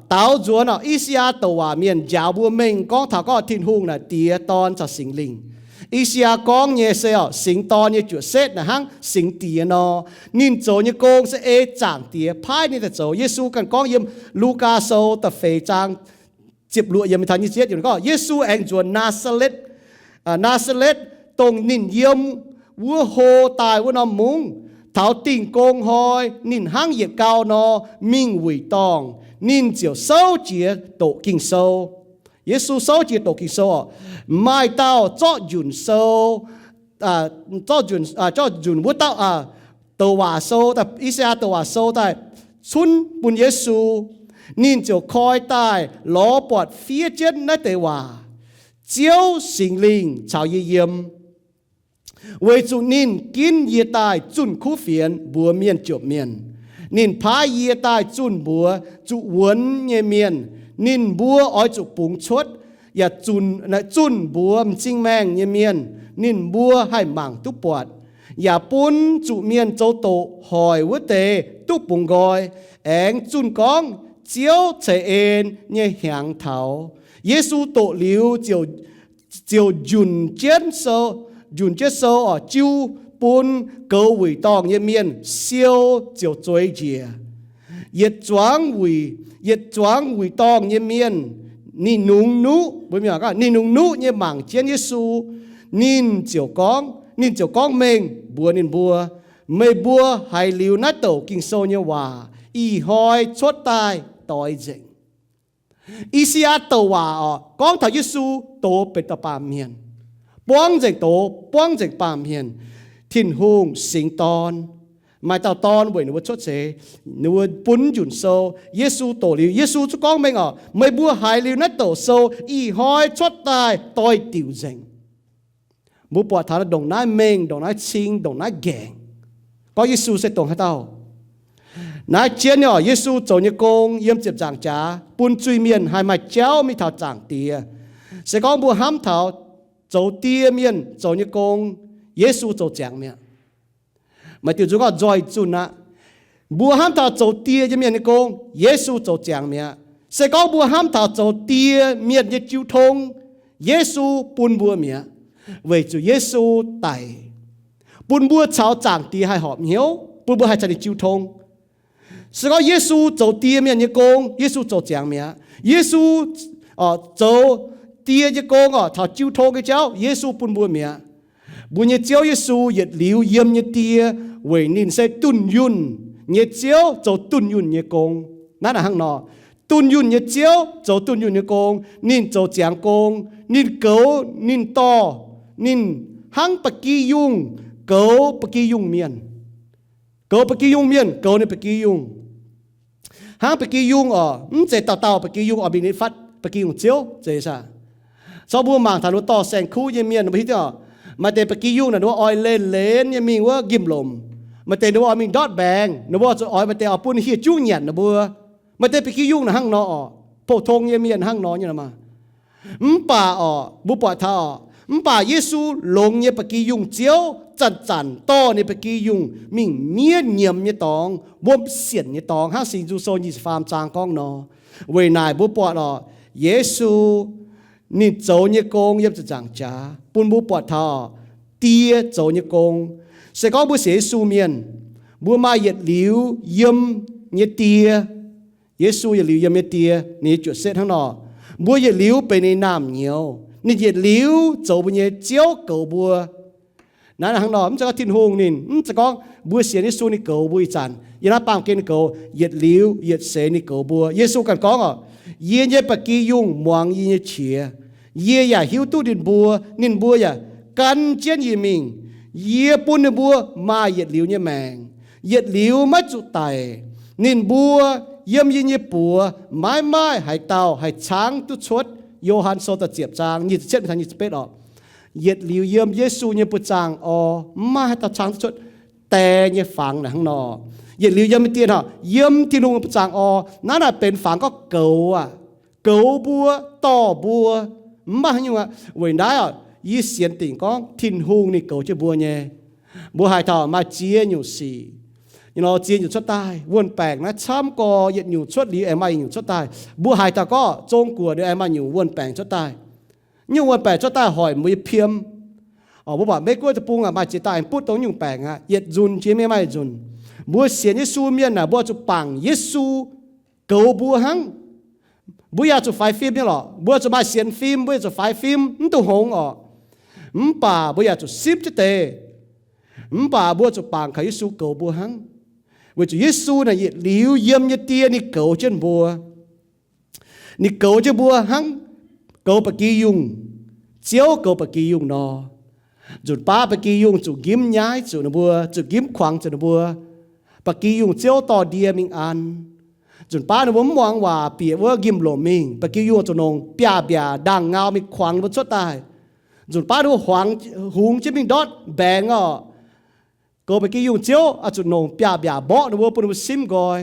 [SPEAKER 1] tao chúa nó Isia tàu hòa miền giáo bùa mình con thảo có thịt hùng là tía ton cho sinh linh Isia con nhẹ sẹo sinh tòn như chuột xét là hăng sinh tía nó nín chỗ như con sẽ chẳng tía phai nín chỗ Giêsu cần con yếm Luca sâu tập phê trang chụp lụa yếm thành như chếtอยู่ก็Giêsu anh chúa Nazareth tông nín yếm vua hồ tài vua nó mung thảo tình công hoi nín hang nhiệt cao nó minh quỷ tòng nín chiều sâu chia tổ kinh sâu Giêsu sâu chia tổ kinh sâu mai tao cho dùn sâu cho dùn vua tao tàu hòa sâu tại Israel tàu hòa sâu tại xuân bùn Giêsu nín chiều khoi tai ló bọt phía trên nát tàu hòa chiếu sinh linh chào yếm为主您今夜带准苦phiền bùa miền chụp miền nín phá夜带准bùa chủ vấn nhẹ miền nín bùa ói chủ bùng chốt ya chuẩn bùa chinh mang nhẹ miền nín bùa hay mảng túc bọt ya pun chủ miền châu tổ hỏi quốc tế túc bùng gọi anh chuẩn con chiếu chạy en nhẹ hàng thảo Giêsu tổ liu chiều dùn chiến sâu dùn chết sâu ở chiu bún cầu quỷ tòng như miền siêu chiều chuối chìa yết choáng quỷ tòng như miền nín nung nú bởi vì các nín nung nú như mảng chiến Giêsu nín chiều con mình bùa nín bùa mây bùa hay liu nát tổ kinh sâu như hòa y hoi chốt tai tỏi dịnh Isia tàu hòa con thảo Giêsu tổ bệt tập bà miền buông dệt tổ buông dệt bàm hiền thiên hùng sinh tòn mai tao tòn bởi nó chốt chế nó bún dùn sâu Giêsu tổ liu Giêsu cho con mình mấy bùa hại liu nát tổ sâu y hoi chốt tai tôi tiểu dành bùa bỏ thảo là đồng nái mình đồng nái chinh đồng nái gẹn có Giêsu sẽ tổng hết tao nái chiến nhỏ Giêsu走như công yếm chụp giảng trá bún truy miền hai mạch chéo mi thảo giảng tía sẽ có bùa hám thảo走地面走như công Giêsu走讲面mà tiểu chúng có giỏi chuẩn á bùa ham thảo走地面như công Giêsu走讲面sẽ có bùa ham thảo走地面như chiêu thông Giêsu bùn bùa miệng vậy chủ Giêsu tài bùn bùa cháo giảng tì hay họp hiếu bùn bùa hay chạy đi chiêu thông sẽ có Giêsu走地面như công Giêsu走讲面Giêsu走tia cho con thảo chiêu thô cái cháu Giêsu bùn bùa mẹ bùn như cháu Giêsu nhiệt liu yếm như tia vậy nên sẽ tuân yun như cháu cho tuân yun như con nãy là hàng nọ tuân yun như cháu cho tuân yun như con nên cho giảng con nên cấu nên to nên hàng bậc kỳ dung cấu bậc kỳ dung miền cấu bậc kỳ dung miền cấu nên bậc kỳ dung hàng bậc kỳ dung sẽ tao bậc kỳ dung bên phát bậc kỳ dung cháu thế sao sau bữa mảng thằng nó to sen khu như miền nó biết chưa mà để bậc kỳ dung là nó oi lên như mìnhว่า gim lom mà để nó oi mình dot bang nóว่าจะ oi mà để ởปุ่นhiệt chung nhện nó bữa mà để bậc kỳ dung là hang nó phổ thông như miền hang nó như nào màป่าบุปผาป่าเยซูลงเนี่ยบกียุงเจียวจันโตเนี่ยบกียุงมิ่งเมียเนียมเนี่ยตองบ่มเสียนเนี่ยตองห้าสิจูโซยี่สิบฟามจางก้องเนาะเวนายบุปผาเยซูนี่โจเนี่ยกงยับจะจางจ้าปุ่นบุปผาเตี้ยโจเนี่ยกงเสกบุเสซูเมียนบุมาเหยียดหลิวยมเนี่ยเตี้ยเยซูเหยียดหลิวยมเนี่ยเตี้ยนี่จุดเสร็จทั้งนอบัวเหยียดหลิวไปในน้ำเหนียวนี่เหยียดหลิวโจบุญเหยียดเจียวเก่าบัวนั่นทางนอมันจะก็ทิ้งหงนินจะก็บัวเสียนี่สู้นี่เก่าบัวจันยันน่าปามเกณฑ์เก่าเหยียดหลิวเหยียดเสนี่เก่าบัวเยซูกันก้องเยี่ยเนี่ยปะกี้ยุ่งมวงยี่เนี่ยเฉียเยี่ยอย่าหิวตู้ดินบัวนินบัวอย่ากันเจียนยี่มิง year pun ne bua ma yet liu nye meng yet liu ma chu tai nin bua yem yin ye pua mai hai tao hai chang tu chốt Yohan so ta chiep chang ni chết thành ni spet ọ yet liu yem Yesu nye pu chang o ma hai tao chang tu chốtแต่เนี่ยฝังนะข้างนอกอย่าลืมย้ำเตือนเหรอย้ำที่ลุงประจางอนั่นน่ะเป็นฝังก็เก่าอ่ะเก่าบัวต่อบัวมาอย่างว่าเว้นได้อ่ะยี่เสียนติ่งก็ทิ้งหุงนี่เก่าจะบัวเนี่ยบัวหายทอมาเจียอยู่สี่you know เจียอยู่ชุดใต้วนแปลกนะช้ำก็ยัดอยู่ชุดหลีไอ้มาอยู่ชุดใต้บัวหายทอก็จงกลัวด้วยไอ้มาอยู่วนแปลงชุดใต้อยู่วนแปลงชุดใต้หอยมือเพียมบัวบอกไม่กลัวจะปุงอ่ะมาจีตายพูดตรงอยู่แปลงอ่ะยัดจุนเจียไม่จุนบัวเสียนเยซูเมียนน่ะบัวจะปังเยซูเก่าบัวหังบัวอยากจะไฟฟิล์มนี่หรอบัวจะมาเสียนฟิล์มบัวจะไฟฟิล์มนั่นตัวหงอ๋อป่าบัวอยากจะซิบจะเตะป่าบัวจะปังเขาเยซูเก่าบัวหังบัวจะเยซูน่ะยัดหลิวเยี่ยมยัดเตี้ยนี่เก่าเช่นบัวนี่เก่าจะบัวหังเก่าปะกี้ยุงเจียวเก่าปะกี้ยุงนอจุดป้าปะกี้ยุงจุดยิ้มย้ายจุดนบัวจุดยิ้มขวางจุดนบัวปะกี้ยุงเจียวต่อเดียมิงอันจุดป้าหนูมองว่าเปียว่ายิ้มหลมิงปะกี้ยุงจุดนงเปียเปียดังเงามีขวางบนชุดตายจุดป้าหนูขวางหุงจะมิงดอดแบงอ่ะก็ปะกี้ยุงเจียวจุดนงเปียเปียบ่หนูว่าปุ่นซิมกอย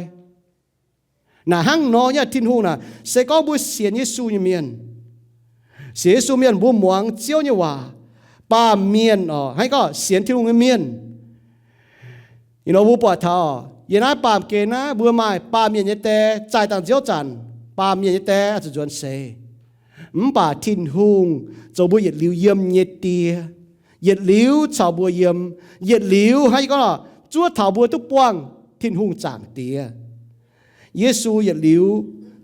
[SPEAKER 1] น่ะหั่งน้อยเนี่ยทิ้งหุงน่ะเสก็บุเสียนเยซูเมียนเสียเยซูเมียนบุมวงเจียวเนี่ยว่าป้าเมียนอ๋อให้ก็เสียนที่ลุงเมียนyou know บัวปอดท่อยันน่าปามเกณฑ์นะบัวไม้ป้าเมียนยันแต่ใจต่างเจียวจันป้าเมียนยันแต่อาจจะจวนเสป้าทิ้งหุงเจ้าบัวเหยียดลิ้วเยี่ยมเหยียดเตียเหยียดลิ้วชาวบัวเยี่ยมเหยียดลิ้วให้ก็จั่วเถาบัวทุกปวงทิ้งหุงจางเตียเยซูเหยียดลิ้ว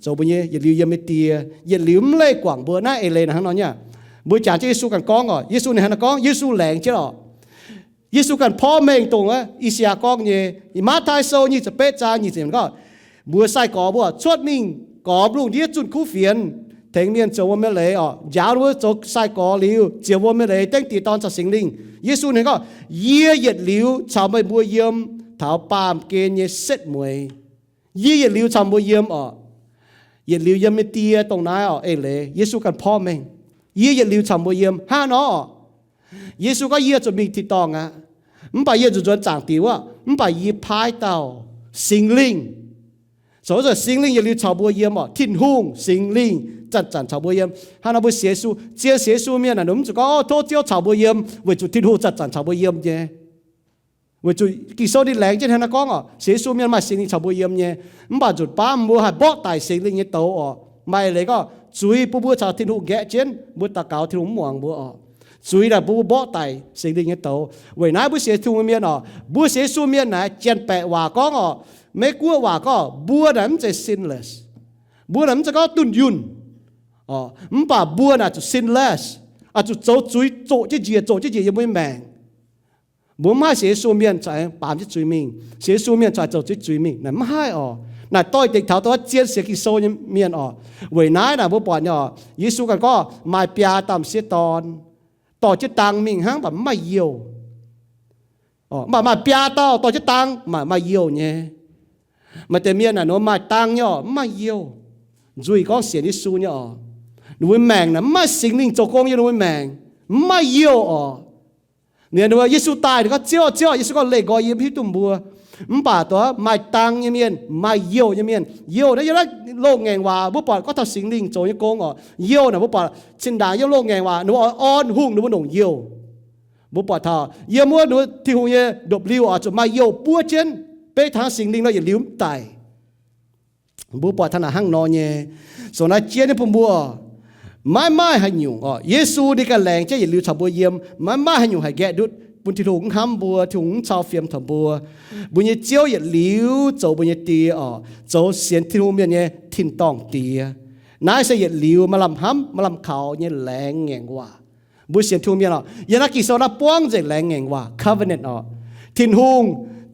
[SPEAKER 1] เจ้าบัวเหยียดลิ้วเยี่ยมไม่เตียเหยียดลิ้วไม่เล่กว่างบัวหน้าเอเลนะฮะน้องเนี่ยบัวจ่าเยซูกันก้องอ่ะเยซูในฮันก้องเยซูแหลงใช่หรอเยซูกันพ่อแม่ตรงอ่ะอิสยาก้องเนี่ยมาทายโซนี่จะเป๊ะจ้านี่สิมันก็บัวใส่กอบัวชดมิ่งกอบลูกเดียจุนคู่เฟียนแทงเมียนเจ้าว่าไม่เลยอ่ะยาวว่าจะใส่กอลิ้วเจ้าว่าไม่เลยตั้งตีตอนจะสิงลิงเยซูเนี่ยก็เยี่ยเหยียดลิ้วชาวไม่บัวเยี่ยมเท้าปามเกณฑ์เนี่ยเสร็จมวยเยี่ยเหยียดลิ้วชาวบัวเยี่ยมอ่ะเหยียดลิ้วเยี่ยมไม่เตียตรงนั้นอ่ะเอเลยเยซูกันพ่อแม่เยี่ยเหลียวชำบัวเยี่ยมห้าน้อเยซูก็เยี่ยจะมีที่ตองอ่ะมันไปเยี่ยจะจวนจางตีว่ามันไปยี่พายเต่าสิงลิงสมมติสิงลิงเหลียวชาวบัวเยี่ยมอ่ะทิ้งหุงสิงลิงจัดชาวบัวเยี่ยมห้าน้อบุเสียสูเจียเสียสูเมียน่ะหนุ่มจะก็โทษเจียวชาวบัวเยี่ยมเวจุทิ้งหุงจัดชาวบัวเยี่ยมเนี่ยเวจุกิโซดีแหลงเจ้าหน้าก้องอ่ะเสียสูเมียนมาสิงลิงชาวบัวเยี่ยมเนี่ยมันไปจุดป้ามัวให้บอกตายสิงลิงเนี่ยโตอ่ะไม่เลยก็จุยผู้บัวชาวทิ้งหุงแกะเจนบัวตะเกาทิ้งหุงหม่วงบัวอ่ะจุยน่ะบัวบ่ตายสิงลิงเนี่ยโตเว้ยนายบัวเสียทุ่งเมียนอ่ะบัวเสียสูเมียนไหนเจนแปะว่าก้องอ่ะไม่กลัวว่าก็บัวนั้นมันจะ sinless บัวนั้นมันจะก็ตุนยุนอ๋อมันป่าบัวน่ะจะ sinless อาจจะโจจุยโจจะเจียยังไม่แมงบัวไม่เสียสูเมียนใจปามจะจุยมิงเสียสูเมียนใจโจจะจุยมิงนั่นไม่ให้อ๋อน่ะต้อยเด็กเท่าตัวเจียนเสียกิโซเมียนอ๋อเว้ยนายน่ะบัวปอนเนี่ยเยซูกันก็มาเปียตามเสียตอนต่อจะตังมิงหังแบบไม่เยี่ยวอ๋อมาเปียต่อจะตังมาเยี่ยวเนี่ยมาแต่เมียน่ะโน้มาตังเนี่ยไม่เยี่ยวจุยก็เสียที่ซูเนี่ยอ๋อหนูแมงน่ะไม่สิงลิงโจกงยังหนูแมงไม่เยี่ยวอ๋อเนี่ยหนูเยซูตายก็เจียวเยซูก็เล็กก็ยิ้มที่ตุ่มบัวมันป่าตัวไม่ตังยังเมียนไม่เยี่ยวยังเมียนเยี่ยวได้ยังไงโลกแงงว่าบุปผาก็ทำสิงลิงโจยกงอ๋อเยี่ยวน่ะบุปผาชินดาเยี่ยวโลกแงงว่าหนูอ่อนหุ่งหนูหนุ่งเยี่ยวบุปผาท่าเยี่ยมว่าหนูที่หุ่งเยี่ยดบลิ้วอ๋อจะไม่เยี่ยวปัวเช่นไปทางสิงลิงเราอย่าลิ้วตายบุปผาท่านหั่งนอนเนี่ยส่วนนั้นเจียนพุ่มบัวไม่ให้หยุ่งอ๋อเยซูดีกันแรงเจ้าอย่าลิ้วชาวบัวเยี่ยมไม่ให้หยุ่งให้แกดุดบุญที่ถุงห้ำบัวถุงชาวเฟียมถังบัวบุญยี่เจียวอย่าลิ้วโจบุญยี่ตีอ๋อโจเสียนที่ทุ่มเนี่ยทิ้งต้องตีนายเสียอย่าลิ้วมาลำห้ำมาลำเขาเนี่ยแรงแงงว่าบุญเสียนทุ่มเนี่ยอ๋อยันนักกิโซนับป้องใจแรงแงงว่า covenant อ๋อทิ้งหุง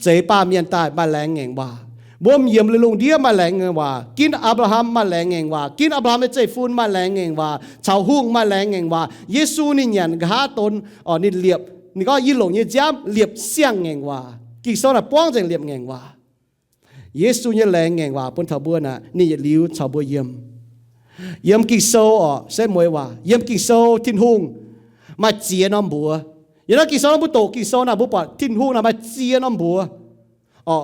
[SPEAKER 1] ใจป้าเมียนตายมาแรงแงงว่าบ่มเยี่ยมเลยลุงเดียมาแรงเงว่ากินอับราฮัมมาแรงเงว่ากินอับราฮัมไม่ใจฟูนมาแรงเงว่าชาวหุ่งมาแรงเงว่าเยซูนี่ยันกหาตนอ๋อนี่เลียบ你講一龍一將獵相硬話，其實係幫助獵硬話。耶穌一靚硬話本頭本啊，你一撩頭本鹽，鹽其實哦，sẽ mới話鹽其實thiên hùng mà chia nó bùa, giờ nó kỳ số nó bút tổ kỳ số nào bút bỏ thiên hùng nào mà chia nó bùa,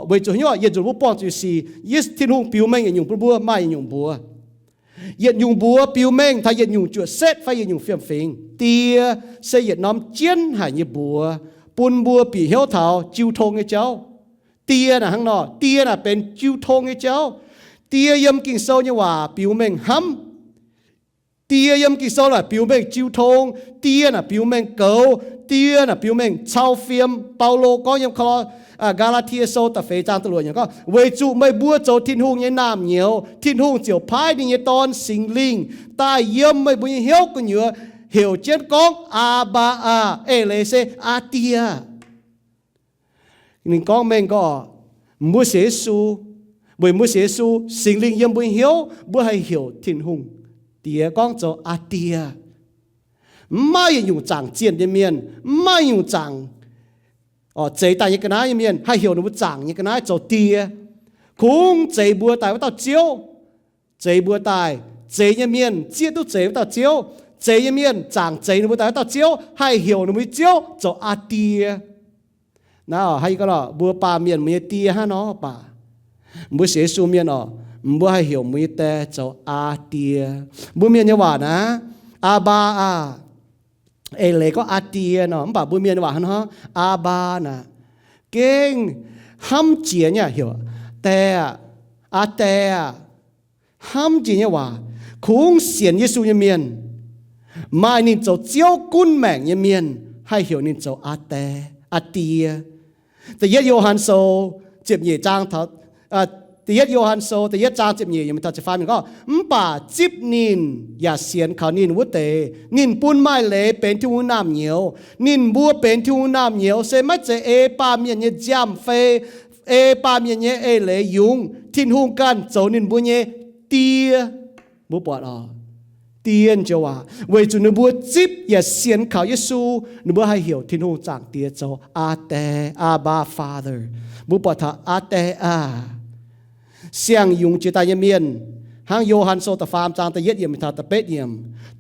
[SPEAKER 1] bởi chỗ nhớ giờ chúng bút bỏ chữ gì, yes thiên hùng biểu minh dùng bùa mai dùng bùa, giờ dùng bùa biểu minh thay giờ dùng chữ xét phải giờ dùng phiền phiền, tia sẽ giờ nóm chiến hải như bùa, bùn bùa bị hiếu thảo chiêu thông cái cháu, tia là hăng nọ, tia là bên chiêu thông cái cháu, tia yếm kỳ số như hòa biểu minh hâm. Tia yếm kỳ số là biểu minh chiêu thông, tia là biểu minh cầu, tia là biểu minh trao phiêm. Paulo có yếm khó Galatia số tập phê trang tự luận như có về chủ mấy bua châu thiên hùng như nam nhiều, thiên hùng chiều phái đi như tôn sinh linh, ta yếm mấy bua như hiếu của nhựa hiểu chết con Abba Elese Atia. Nên con mình có mua xế su, bởi mua xế su sinh linh yếm bua hiếu, bua hay hiểu thiên hùng. Tía con cho Atia, mai dùng chẳng chiến đi miền, mai dùng chẳng, chế tài như cái này miền, hay hiểu được chẳng như cái này cho tía, cũng chế bùa tài với tao chiếu, chế bùa tài, chế như miền, chia tu chế với tao chiếu, chế như miền, chẳng chế được tài với tao chiếu, hay hiểu được chiếu cho Atia, nào hay cái đó bùa pa miền mới tía ha nó pa, bùa xế su miền bữa hay hiểu mới té cho Atia, bữa miền như vậy na, Abba lấy có Atia nó, bảo bữa miền như vậy nó, Abba na, kinh hâm chia nhá hiểu, té Atea, hâm chia như vậy, cũng xiên Giêsu như miền, mai nín cho chiếu cún mèn như miền, hay hiểu nín cho Atia,แต่ยัดโยฮันโซเจ็บเหยียดจางทัดแต่ยัดโยฮันโซแต่ยัดจางเจ็บเหยียดยังไม่ทัดจะฟังมันก็ป่าจิบนินอย่าเสียนเขานินวุ้เตนินปุ้นไม้เละเป็นที่หุ่นน้ำเหนียวนินบัวเป็นที่หุ่นน้ำเหนียวเสไม่เจเอปาเมียนเนี่ยจำเฟเอปาเมียนเนี่ยเอเละยุงทิ้นหุ่นกันโจนินบัวเนี่ยเตียบัวปวดเตียนจะว่าเวจุนบัวจิบอย่าเสียนเขาเยซูนบัวให้เหี่ยวทิ้นหุ่นจางเตียโจอาเตอาบา Father บัวปวดท่าอาเตอาเสียงยุงจิตายเมียนหางโยฮันโซตฟาร์มจางตะเย็ดเยี่ยมทาตะเป็ดเยี่ยม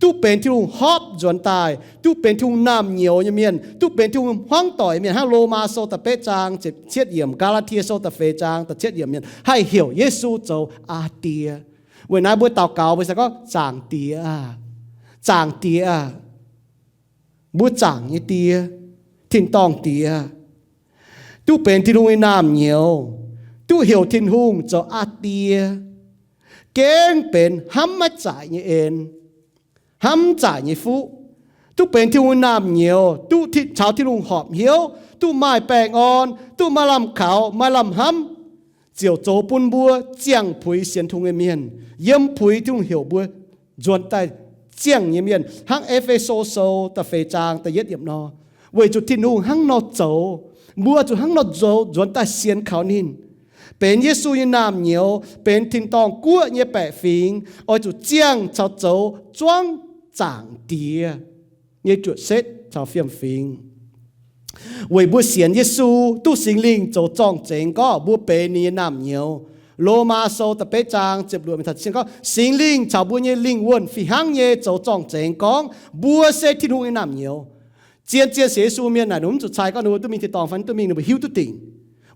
[SPEAKER 1] ตู้เป็นที่หุ่นฮอบจวนตายตู้เป็นที่หุ่นน้ำเหนียวเมียนตู้เป็นที่หุ่นห้องต่อยเมียนหางโลมาโซตะเป็ดจางเจ็บเช็ดเยี่ยมกาลาเทียโซตะเฟจางตะเช็ดเยี่ยมเมียนให้เหี่ยวเยซูโจอาเตียเวลาบัวเต่าเก่าไปสักก็จางเตียบัวจางยี่เตียทิ้งตองเตียตู้เป็นที่หุ่นน้ำเหนียวตู้เหี่ยวทิ้งหุ่นโจอาเตียเก่งเป็นห้ำมาจ่ายยี่เอ็นห้ำจ่ายยี่ฟูตู้เป็นที่หุ่นน้ำเหนียวตู้ที่ชาวที่ลุงหอบเหี่ยวตู้ไม้แปลงอ่อนตู้มาลำขาวมาลำห้ำเจียวโจปุ่นบัวเจียงผุยเสียนทุงเมียนเยี่ยมผุยที่ลุงเหี่ยวบัวจวนใต้เจียงเมียนหังเอฟเอโซโซตะเฟจางตะเย็ดเยี่ยมนอเวจุดที่นุ่งหังนอโจบัวจุดหังนอโจจวนใต้เสียนขาวนินเป็นเยซูยนามเหนียวเป็นทิ้งตองกั้วเนี่ยแปะฟิงเอาจุดเจียงชาวโจจ้วงจางเตียเนี่ยจุดเซตชาวเฟียมฟิงเวยบัวเสียนเยซูตู้สิงลิงโจจ้องเจงก็บัวเป็นเนี่ยนามเหนียวโลมาโซตะเปจางเจ็บรวมเป็นทัดเสียงก็สิงลิงชาวบัวเนี่ยลิงวนฝีหางเนี่ยโจจ้องเจงกองบัวเซตที่นุ่งเนี่ยนามเหนียวเจียนเสียซูเมียนน่ะหนุ่มจุดชายก็หนุ่มตู้มีที่ตองฟันตู้มีหนุ่มหิวตู้ติ่ง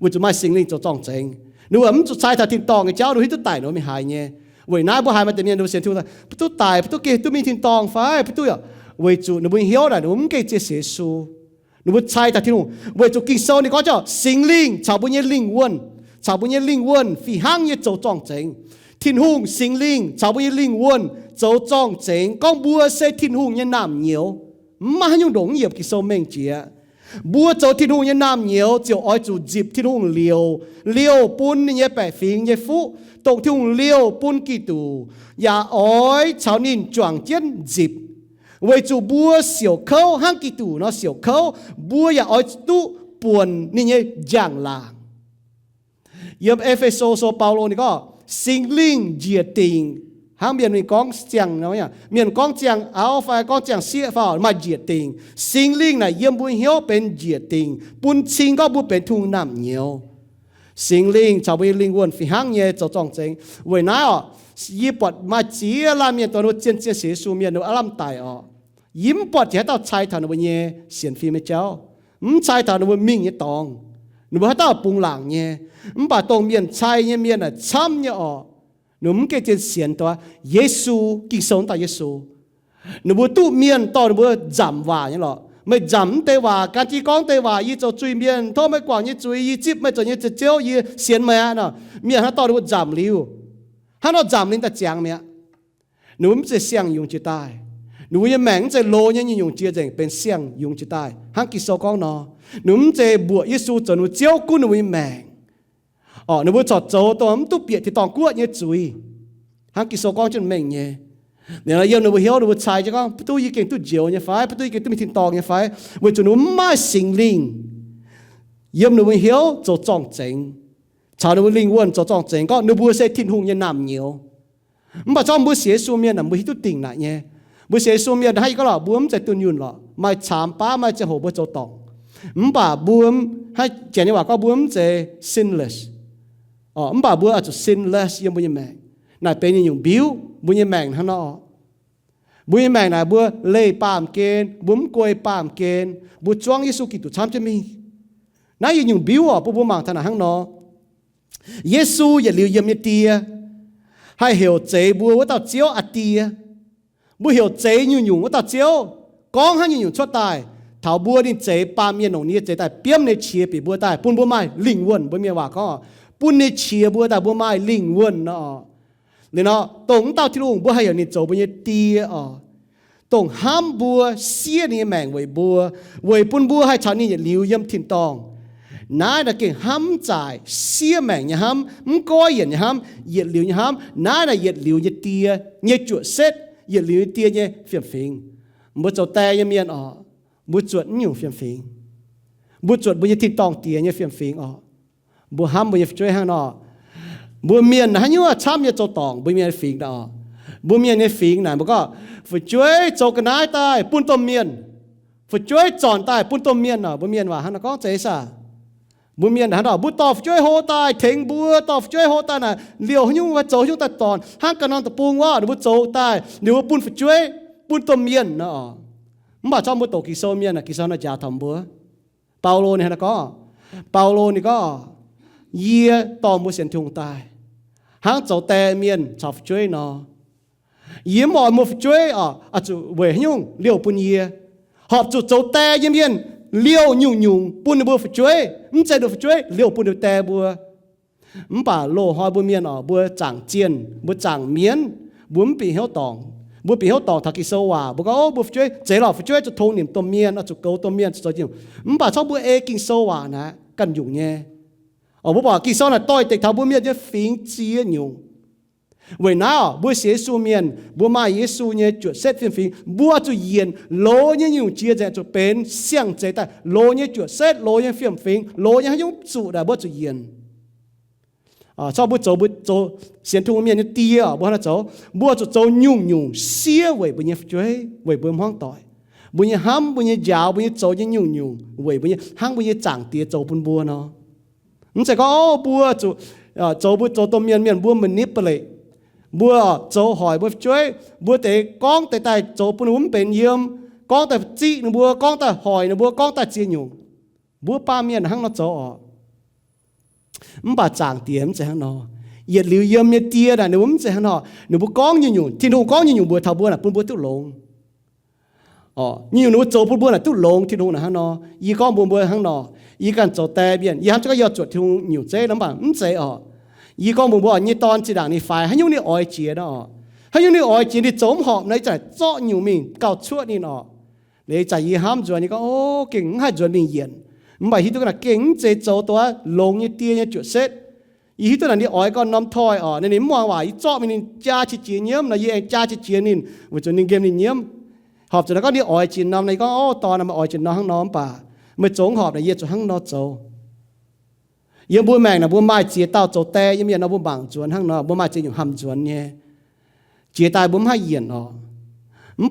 [SPEAKER 1] ว่าจุดไม่สิงลิงโจจ้องเจงnếu ấm tụt sai thật thiên tòng cái cháu đối với tụt tài nó mới hại nhé, vậy nãy bữa hai mà tự nhiên nó sẽ thua là tụt tài tụt kia tụt mình thiên tòng phải tụt à, vậy chủ nó mới hiếu là nó muốn cái chia sẻ su, nó mới sai thật thiên vậy chủ kinh sâu này có cho sinh linh, chào bữa nhé linh quân, phi hang nhé châu tròn chén, thiên hùng sinh linh, chào bữa nhé linh quân, châu tròn chén, con bùa sẽ thiên hùng nhé nam nhiều, mà nhung đống nghiệp kinh sâu mình chiaบัวโจที่นู่นยังน้ำเหนียวเจียวอ้อยจูจิบที่นู่นเลี้ยวปุ้นเนี่ยแปะฟิงเนี่ยฟุตรงที่นู่นเลี้ยวปุ้นกี่ตูอย่าอ้อยชาวนินจวงเจียนจิบไว้จูบัวเสียวเข้าห้างกี่ตูเนาะเสียวเข้าบัวอย่าอ้อยตู้ป่วนนี่เนี่ยย่างลางเยี่ยมเอเฟโซเปาโลนี่ก็สิงลิงเจียติง hàng miền mình con chẳng nói nhỉ miền con chẳng áo phải con chẳng xia vào mà diệt tình sinh linh này yếm bùi hiếu bên diệt tình bùn sinh có bùn bên thùng nằm nhiều sinh linh chào bùi linh quân phi hàng nhẹ cho trọng chính vậy nãy yếm bọt mà chỉ làm miền toàn bộ chiến chiến sĩ số miền nó làm tài yếm bọt chỉ tao chạy thằng nó bùi nhẹ xiên phi mấy cháu chạy thằng nó bùi minh nhẹ tòng nó bùi tao bùng làng nhẹ bà tòng miền chạy nhẹ miền là chăm nhẹ nụm cái trên xiên toa Giêsu kinh sống tại Giêsu nụm bữa tu miền to nụm bữa giảm vào như lọ mới giảm tê vào cái chỉ con tê vào y cho chui miền thôi mới quảng như chui y chip mới cho như chéo y xiên mẹ nọ miền hắn to nụm bữa giảm liu hắn nó giảm lên ta chàng mẹ nụm sẽ xiang dùng chữ tai nụm như mảng sẽ lô như dùng chữ gì bên xiang dùng chữ tai hắn kinh sống con nó nụm sẽ bùa Giêsu cho nụm chéo cú nụm mảng nó bữa chọt châu tôi tu biệt thì toàn quốc như chuối hàng kỳ số con chân mình nhé nếu là yêu nó bữa hiếu nó bữa xài cho con tôi ý kiến tôi chiều như phải tôi ý kiến tôi mình thiên tòng như phải bởi cho nó mai sinh linh yêu nó bữa hiếu cho trọng chính chào nó bữa linh quân cho trọng chính có nó bữa sẽ thiên hùng như nằm nhiều mà trong bữa xế xuống miền là bữa hít tôi tỉnh lại nhé bữa xế xuống miền hay có là bữa sẽ tuân yun lọ mai chạm pa mai sẽ hồ bữa cho tòng bà bữa hay chỉ nhưว่าcó bữa sẽ sinless bà bữa cho sinless yêu bữa như mẹ này bên những biếu bữa như mẹ hắn nó bữa như mẹ này bữa lê pam kên bữa quay pam kên bữa choang Giêsu Kitô tham cho mình này những biếu bữa mang thằng hắn nó Giêsu giờ liều yếm như tia hay hiểu chế bữa tao chiếu tia bữa hiểu chế như nhung tao chiếu con hắn như nhung cho tài thảo bữa đi chế pam miên nông chế tài biếm này chia bị bữa tài bún bữa mai linh quân bữa miênว่าcó bún này chia bữa tài bữa mai linh quân nó nên nó tổng tao thì luôn bữa hay ở này chỗ bữa như tia tổng ham bữa xia này mèn với bún bữa hay chán này liu yếm thiên tòng nãy là cái ham giải xia mèn nhà ham coi hiện nhà ham nhiệt liu nhà ham nãy là nhiệt liu như tia như chuột xét nhiệt liu như tia như phiền phiền bữa chỗ tay như miên bữa chuột nhiều phiền phiền bữa chuột bữa như thiên tòng tia như phiền phiền bữa ham bữa như chơi hàng nọ bữa miền là như là chăm như châu tòng bữa miền phiền đó bữa miền như phiền này bữa có phải chơi châu cái nái tai bún tôm miền phải chơi tròn tai bún tôm miền nọ bữa miềnว่าhắn có chế sao bữa miền hắn đó bữa tàu phải chơi hồ tai thèn bữa tàu phải chơi hồ tai này liều nhung và châu chúng ta tròn hắn cái non tập buông quá bữa châu tai nếu bún phải chơi bún tôm miền nọ mà trong bữa tổ kỳ sâu miền là kỳ sâu nó trả thầm bữa Paulo này hắn có Paulo này có year tòm bữa xiên thùng tai hàng châu tè miền chọc chơi nó yếm mọi một chơi chú về nhung liều bún year họp chú châu tè yếm miền liều nhung bún bữa phải chơi chạy được phải chơi liều bún được tè bữa bà lô hỏi bữa miền bữa chẳng chiên bữa chẳng miến bún bị héo tòng bữa bị héo tòng thà kỳ sâu bữa có bữa phải chơi chế lò phải chơi cho thôn niệm tôm miền chú câu tôm miền cho nhiều bà cho bữa kinh sâu nè cần dùng nhé bữa bảo kỳ sau là tôi tịch thảo bữa miền cho phiến chia nhung vậy nào bữa xế su miền bữa mai Giêsu nhé chuột xét phiền bữa chú yên lố nhé nhung chia rẽ cho bên xiang chế tại lố nhé chuột xét lố nhé phiền lố nhé nhung chủ đã bữa chú yên sau bữa chỗ xiên thu miền như tia bữa là chỗ bữa chỗ nhung xía vậy bữa nhé chơi vậy bữa hoang tỏi bữa nhé ham bữa nhé giàu bữa nhé chỗ nhé nhung vậy bữa nhé hang bữa nhé chẳng tia chỗ bữa nó sẽ có bữa chỗ tôm miền bữa manipulate bữa chỗ hỏi bữa chơi bữa để con tại chỗ bữa bên yếm con tại chị nữa bữa con tại hỏi nữa bữa con tại chia nhung bữa ba miền hang nó chỗ bà chẳng tiền sẽ hang nó nhiệt liu yếm như tia là nếu sẽ hang nó nếu bữa con như nhung thì đâu có như nhung bữa thảo bữa là bữa tụt lông như nếu chỗ bữa là tụt lông thì đâu là hang nó y con bữa hang nó y cần chỗ tè biển y hắn cho cái giọt chuột thì nhiều chế lắm bà chế y con bữa như tòn chỉ đảng này phải hay nhung này ỏi chia đó hay nhung này ỏi chia thì chống họ này chạy cho nhiều mình cào chuột đi nó để chạy y ham chuột như có kinh hay chuột mình yên mà hít tôi là kinh chế chỗตัวlông như tia như chuột xét y hít tôi là đi ỏi con nắm thoi nên nếu mà vậy cho mình cha chỉ chia nhiễm là y cha chỉ chia nín với chuột nín game nín nhiễm họp rồi nó có đi ỏi chỉ nắm này có to là mà ỏi chỉ nó hăng nóm bà mới chống họp là y chuột hăng nó chỗ yếm bữa mèn là bữa mai chia tao chỗ tè yếm nó bữa bằng chuồn hăng nó bữa mai chia dùng hầm chuồn nhé Chia tay bấm hai diện ọ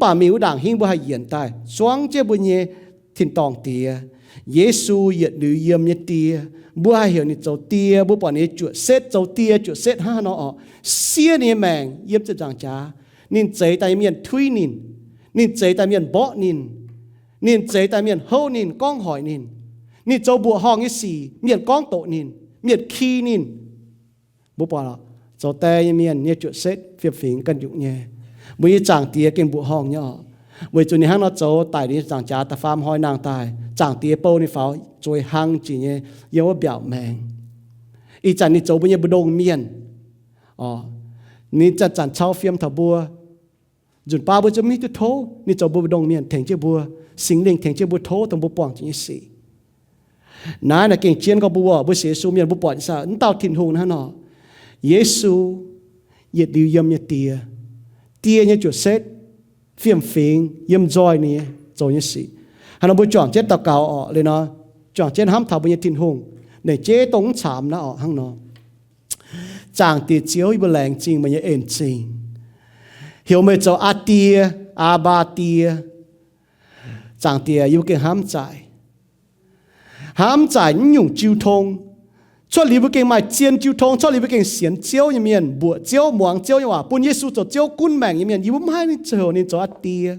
[SPEAKER 1] bà miếu đảng hình bữa hai diện tay xoáng chế bữa nhé thiên tòng tìa Giêsu yết nữ yếm nhé tìa bữa hai hiểu nhé châu tìa bữa bỏ nhé chuột xét ha nó ọ xia nhé mèng yếm cho chẳng chá nín chế tay miền thui nín chế tay miền bỏ nín chế tay miền hâu nín con hỏi nín châu bùa hong như xì miền con tổ miền khi nín bữa bỏ châu tay miền nhé chuột xét phiệp phình cần dụng nhé bây giờ chẳng tía kinh bộ hong nhở bây giờ này nó cháu tại đi chẳng trả ta farm hoi nàng tài chẳng tía bao này pháo rồi hang chỉ nhé yêu biểu mèng ý chẳng này cháu bây giờ bờ đông miền ní chẳng cháu phim thảo bùa dùn ba bữa cho mi tu thố ní cháu bờ đông miền thành chưa bùa sinh linh thành chưa bùa thố tông bùa bỏng chỉ như xì nãy là kinh chiến có bùa xế số miền bùa bỏng sao nó tao thiên hùng nó nọ Giêsu yết điều yếm nhé tia như chuột xét phiền phiền yếm roi này rồi như sĩ hắn nó bôi chọn chết tao cào ọ lên nó chọn chết hám thảo bây giờ thiên hùng để chế tống chạm nó ọ hăng nó chàng tiệt chiếu y bờ làng trình mà như êm trình hiểu mấy cháu a tia a ba tia chàng tia yêu cái hám trải nhung chiêu thông cho lý với cái mai chiên chiêu thông cho lý với cái xiên chiếu như miền bùa chiếu muang chiếu như hòa bùn Giêsu cho chiếu cún mèng như miền yêu bấm hai nên chờ nên cho tia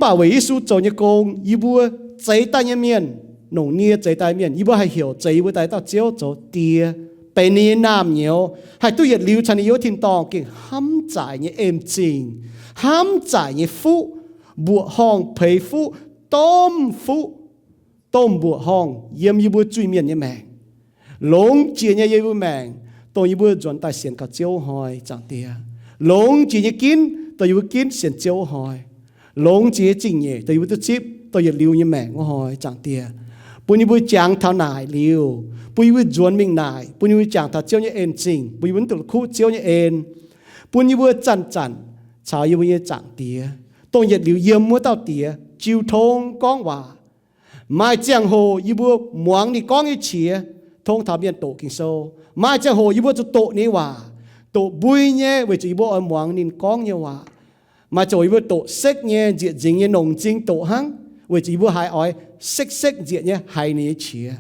[SPEAKER 1] bảo vệ Giêsu cho như công yêu bùa cháy tay như miền nông nia cháy tay miền yêu bùa hay hiểu cháy với tay tao chiếu cho tia bên này nam nhiều hay tôi yết liu chân yêu thiên tòng cái hám trải như êm trình hám trải như phú bùa hong phê phú tôm bùa hong yếm yêu bùa chui miền như mèng lông chỉ như yêu mèng tôi yêu chuẩn tại xiên cả chiếu hỏi chẳng tia lông chỉ như kín tôi yêu kín xiên chiếu hỏi lông chỉ chỉnh nhẹ tôi yêu tôi chip tôi yêu liu như mèng hỏi chẳng tia bùn yêu chẳng thao nải liu bùn yêu chuẩn mình nải bùn yêu chẳng thao chiếu như ên chỉnh bùn yêu tự khu chiếu như ên bùn yêu chăn chào yêu chẳng tia tôi yêu liu yếm mua tao tia chiếu thông con hòa mai chẳng hồ yêu muang đi con như chia thông thảo biên tổ kinh sâu mai chẳng hồ yêu cho tổ này hòa tổ bùi nhé với chỉ bộ âm hoàng nên con như hòa mà cho yêu tổ sách nhé diện dính nhé nồng chính tổ hăng với chỉ bộ hai ói sách diện nhé hai này chia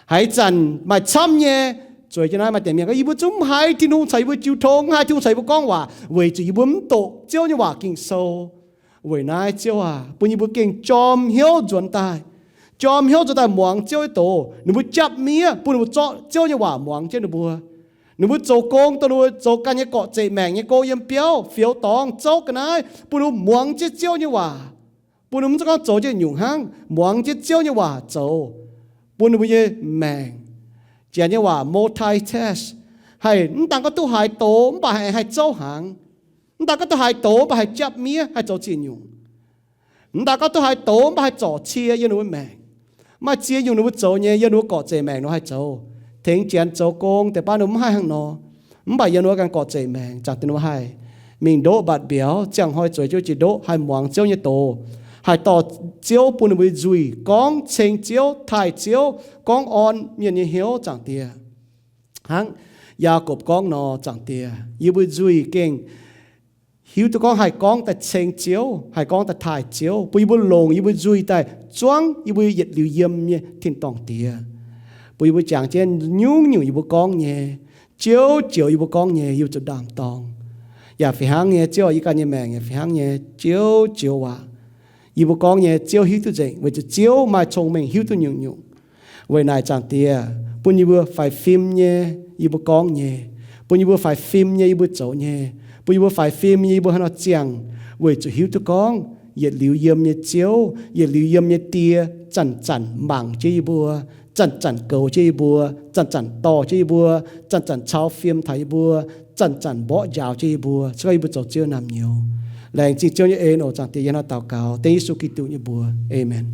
[SPEAKER 1] hai chân mà chăm nhé rồi cho nên mà tiền miệng cái yêu chúng hai thiên hùng thấy với chiêu thông hai thiên hùng thấy với con hòa với chỉ bộ tổ chiêu như hòa kinh sâu với nai chiêu hòa bùi như bộ kinh chom hiếu chuẩn tài chom hiếu cho ta muang chiếu tổ nếu muốn chấp mía bùn muốn cho chiếu như quả muang chiếu được bùa nếu muốn cho công tôi muốn cho cái như cọ chạy mèng như cô yếm phiếu tòng cho cái này bùn muốn muang chiếu như quả bùn muốn cho con cho như nhung hang muang chiếu như quả cho bùn muốn như mèng chỉ như quả multitask hay đang có tu hai tổ bà hay cho hàng đang có tu hai tổ bà hay chấp mía hay cho chỉ nhung đang có tu hai tổ bà hay cho chia như nó mèng mà chia dùng nó cho nhé giờ nó cọ chạy mèng nó hay cho thỉnh chén cho côngแต่ป้าnó hai hàng nó bà giờ nó càng cọ chạy mèng chẳng tin nó hay mình đỗ bát béo chẳng hỏi chơi chỉ đỗ hai muang chiếu như tổ hai tỏ chiếu bùn nó bị dùi con chênh chiếu thải chiếu con on miền như hiếu chẳng tia hăng Jacob con nó chẳng tia yêu bị dùi kinh hiếu tụi con hai con tại chênh chiếu hai con tại thải chiếu bùi bùi lồng yêu bùi dùi tại choáng yêu bùi yết liu yếm nhé thiên tòng tia bùi bùi chẳng trên nhung yêu bùi con nhé chiếu yêu bùi con nhé yêu cho đàm tòng ya phải hang nhé chiếu yêu cái nhé mèng phải hang nhé chiếu hòa yêu bùi con nhé chiếu hiếu tụi dậy với chiếu mà chồng mình hiếu tụi nhung với này chẳng tia bùi yêu bùi phải phim nhé yêu bùi con nhé bùi yêu bùi phải phim nhé yêu bùi cháu nhé bùi bùi phải phim như bùi hắn nói chẳng với chủ hiếu tụi con yết liu yếm như chiếu yết liu yếm như tia chẩn mảng chứ bùa chẩn cầu chứ bùa chẩn to chứ bùa chẩn cháo phim thấy bùa chẩn bỏ dạo chứ bùa cho bùa cho chiếu nằm nhiều lành chỉ chiếu như ên ở chẳng tiền nó tào cáo tên Giêsu Kitô như bùa amen.